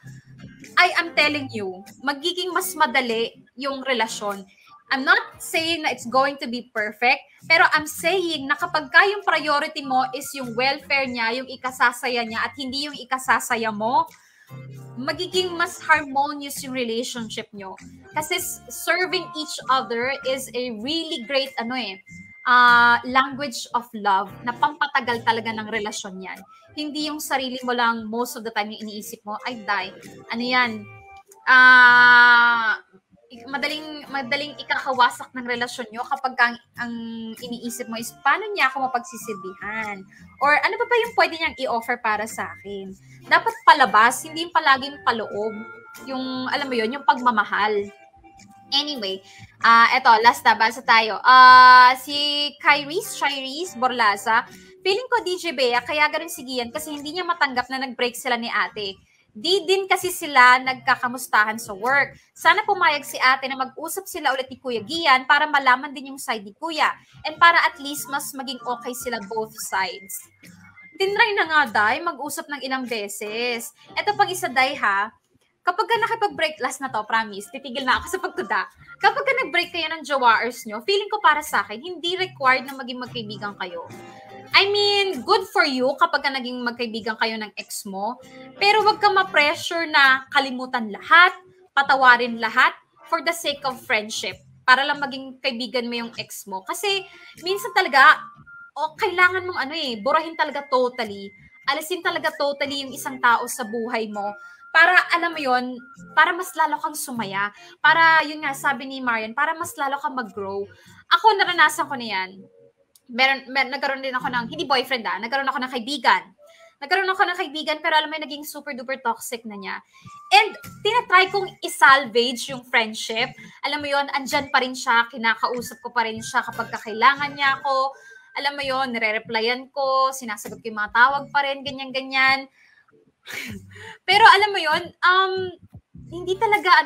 I'm telling you, magiging mas madali yung relasyon. I'm not saying na it's going to be perfect, pero I'm saying na kapag yung priority mo is yung welfare niya, yung ikasasaya niya, at hindi yung ikasasaya mo, magiging mas harmonious yung relationship nyo. Kasi serving each other is a really great language of love na pampatagal talaga ng relasyon yan. Hindi yung sarili mo lang most of the time yung iniisip mo, ay die. Madaling ikakawasak ng relasyon nyo kapag ang iniisip mo is paano niya ako mapagsisilbihan? Or ano ba yung pwede niyang i-offer para sa akin? Dapat palabas, hindi yung palaging paloob. Yung, alam mo yun, yung pagmamahal. Anyway, eto, last na, basa tayo. Si Kyrese Borlaza, feeling ko DJ Bea, kaya ganun si Gian kasi hindi niya matanggap na nag-break sila ni ate. Di din kasi sila nagkakamustahan sa work. Sana pumayag si ate na mag-usap sila ulit ni Kuya Gian para malaman din yung side ni Kuya. And para at least mas maging okay sila both sides. Tinry na nga, Day, mag-usap ng ilang beses. Ito pang isa, Day, ha? Kapag ka nakipag-break, last na to, promise, titigil na ako sa pagtuda. Kapag ka nag-break kayo ng jowaers nyo, feeling ko para sa akin, hindi required na maging magkaibigan kayo. I mean, good for you kapag ka naging magkaibigan kayo ng ex mo, pero wag ka ma-pressure na kalimutan lahat, patawarin lahat for the sake of friendship, para lang maging kaibigan mo yung ex mo. Kasi minsan talaga, kailangan mong burahin talaga totally, alisin talaga totally yung isang tao sa buhay mo, para alam mo yon, para mas lalo kang sumaya, para yun nga sabi ni Marian, para mas lalo kang mag-grow. Ako naranasan ko na yan. Nagkaroon din ako ng, hindi boyfriend nagkaroon ako ng kaibigan. Pero alam mo naging super duper toxic na niya. And tinatry kong isalvage yung friendship. Alam mo yon, andyan pa rin siya, kinakausap ko pa rin siya kapag kakailangan niya ako. Alam mo yon, nire-replyan ko, sinasagot ko yung mga tawag pa rin, ganyan-ganyan. Pero alam mo yon, hindi talaga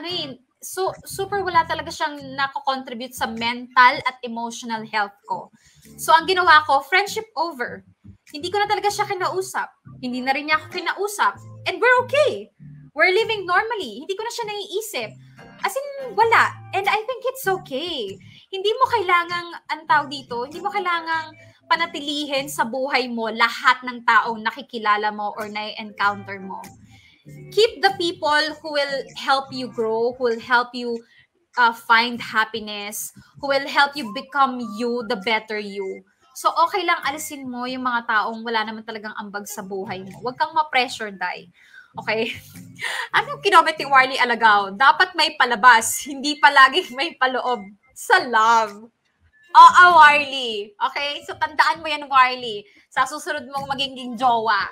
so super wala talaga siyang nako-contribute sa mental at emotional health ko. So ang ginawa ko, friendship over. Hindi ko na talaga siya kinausap. Hindi na rin niya ako kinausap. And we're okay. We're living normally. Hindi ko na siya naiisip. As in, wala. And I think it's okay. Hindi mo kailangang, hindi mo kailangang panatilihin sa buhay mo lahat ng taong nakikilala mo or na-encounter mo. Keep the people who will help you grow, who will help you find happiness, who will help you become you, the better you. So, okay lang alisin mo yung mga taong wala naman talagang ambag sa buhay mo. Huwag kang ma-pressure, Day. Okay? Anong kinoment ni Warlie Alagao? Dapat may palabas, hindi palaging may paloob sa love. Oo, Warlie. Okay? So, tandaan mo yan, Warlie. Sa susunod mong magiging jowa.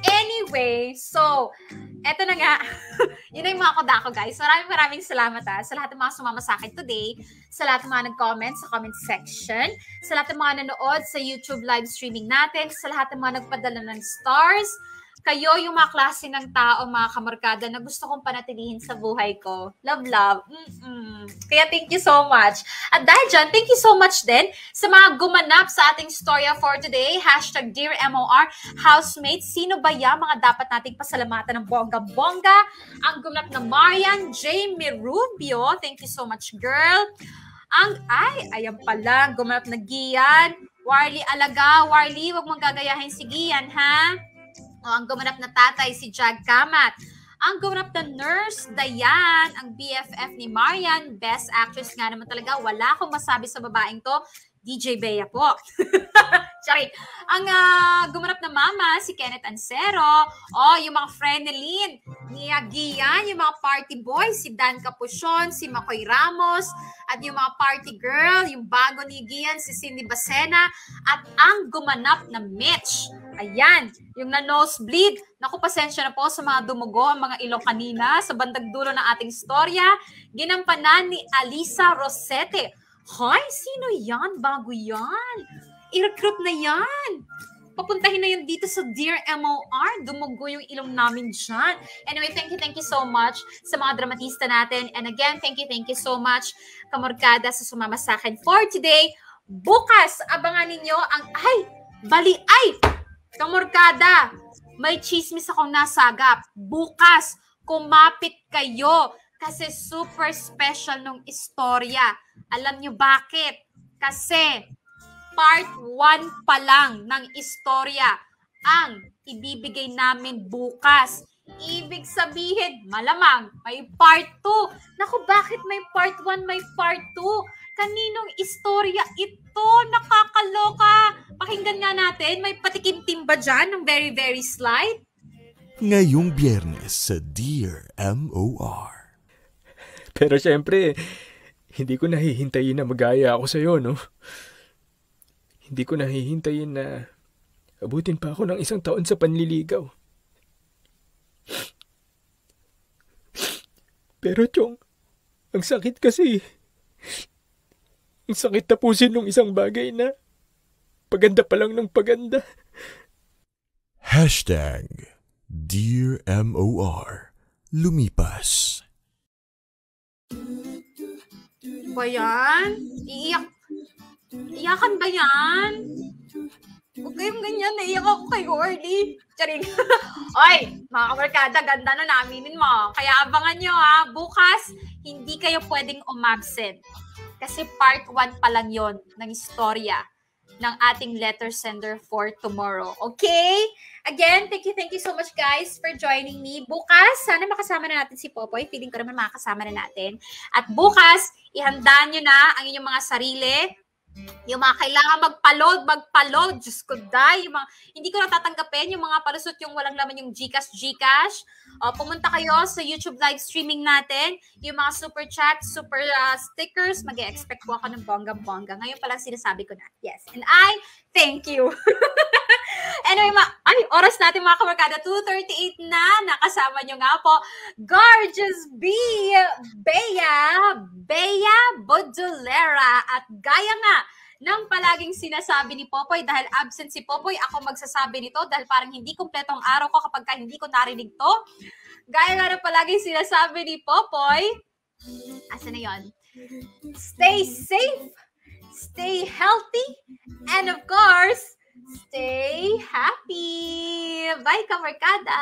Anyway, so, eto na nga. Yun na yung mga kodako, guys. Maraming salamat sa lahat ng mga sumama sa akin today, sa lahat ng mga nag-comment sa comment section, sa lahat ng mga nanood sa YouTube live streaming natin, sa lahat ng mga nagpadala ng stars. Kayo yung mga klase ng tao, mga kamarkada, na gusto kong panatilihin sa buhay ko. Love, love. Kaya thank you so much. At dahil dyan, thank you so much din sa mga gumanap sa ating storya for today. Hashtag Dear MOR Housemate. Sino ba yan mga dapat nating pasalamatan ng bongga-bongga? Ang gumanap na Marian Jamie Rubio. Thank you so much, girl. Ayan pala, gumanap na Gian. Warlie Alaga. Warlie, wag mong gagayahin si Gian, ha? Ang gumanap na tatay, si Jag Kamat. Ang gumanap na nurse, Dayan. Ang BFF ni Marian, best actress nga naman talaga. Wala akong masabi sa babaeng to. DJ Bea po. Sorry. Ang gumanap na mama, si Kenneth Ancero. Yung mga friend ni Lynn, ni Gian, yung mga party boys, si Dan Capuchon, si Makoy Ramos, at yung mga party girl, yung bago ni Gian, si Cindy Bacena, at ang gumanap na Mitch. Ayan, yung na-nosebleed. Naku, pasensya na po sa mga dumugo, ang mga ilong kanina sa bandang dulo ng ating istorya. Ginampanan ni Alisa Rosete. Hoy, sino yan? Bago yan. I-recruit na yan. Papuntahin na yun dito sa Dear MOR. Dumugo yung ilong namin dyan. Anyway, thank you so much sa mga dramatista natin. And again, thank you so much, Kamorkada, sa sumama sa akin for today. Bukas, abangan ninyo ang, Kamorkada, may chismis akong nasagap. Bukas, kumapit kayo kasi super special nung istorya. Alam nyo bakit? Kasi part 1 pa lang ng istorya ang ibibigay namin bukas. Ibig sabihin, malamang may part 2. Naku, bakit may part 1, may part 2? Kaninong istorya ito? Nakakaloka. Pakinggan nga natin. May patikim-tim ba dyan ng very, very slight? Ngayong Biyernes sa Dear MOR. Pero syempre, hindi ko nahihintayin na magaya ako sa'yo, no? Hindi ko nahihintayin na abutin pa ako ng 1 taon sa panliligaw. Pero Chong, ang sakit kasi. Ang sakit tapusin ng isang bagay na paganda pa lang ng paganda. Dear MOR Lumipas. Ba yan? Iyakan ba yan? Huwag kayong ganyan. Naiyak ako kay Gordy. Charing. Oy, mga kabarkada, ganda na naaminin mo. Kaya abangan nyo ha. Bukas, hindi kayo pwedeng umabsent. Kasi part 1 pa lang yon ng istorya ng ating letter sender for tomorrow. Okay? Again, thank you so much guys for joining me. Bukas, sana makasama na natin si Popoy. Feeling ko naman makakasama na natin. At bukas, ihandaan nyo na ang inyong mga sarili. Yung mga kailangan magpa-load. Diyos ko, yung mga, hindi ko natatanggapin yung mga palusot yung walang laman yung Gcash. Pumunta kayo sa YouTube live streaming natin. Yung mga super chat, super stickers, mag-e-expect ko ako ng bongga-bongga. Ngayon pa lang sinasabi ko na. Yes. And I thank you. Anyway, oras natin mga kamarkada, 2:38 na. Nakasama nyo nga po, Gorgeous Bea Baudulera. At gaya nga ng palaging sinasabi ni Popoy, dahil absent si Popoy, ako magsasabi nito dahil parang hindi kumpleto ang araw ko kapag hindi ko narinig to. Gaya nga ng palaging sinasabi ni Popoy, asan na yun? Stay safe, stay healthy, and of course, stay happy! Bye, kamarkada!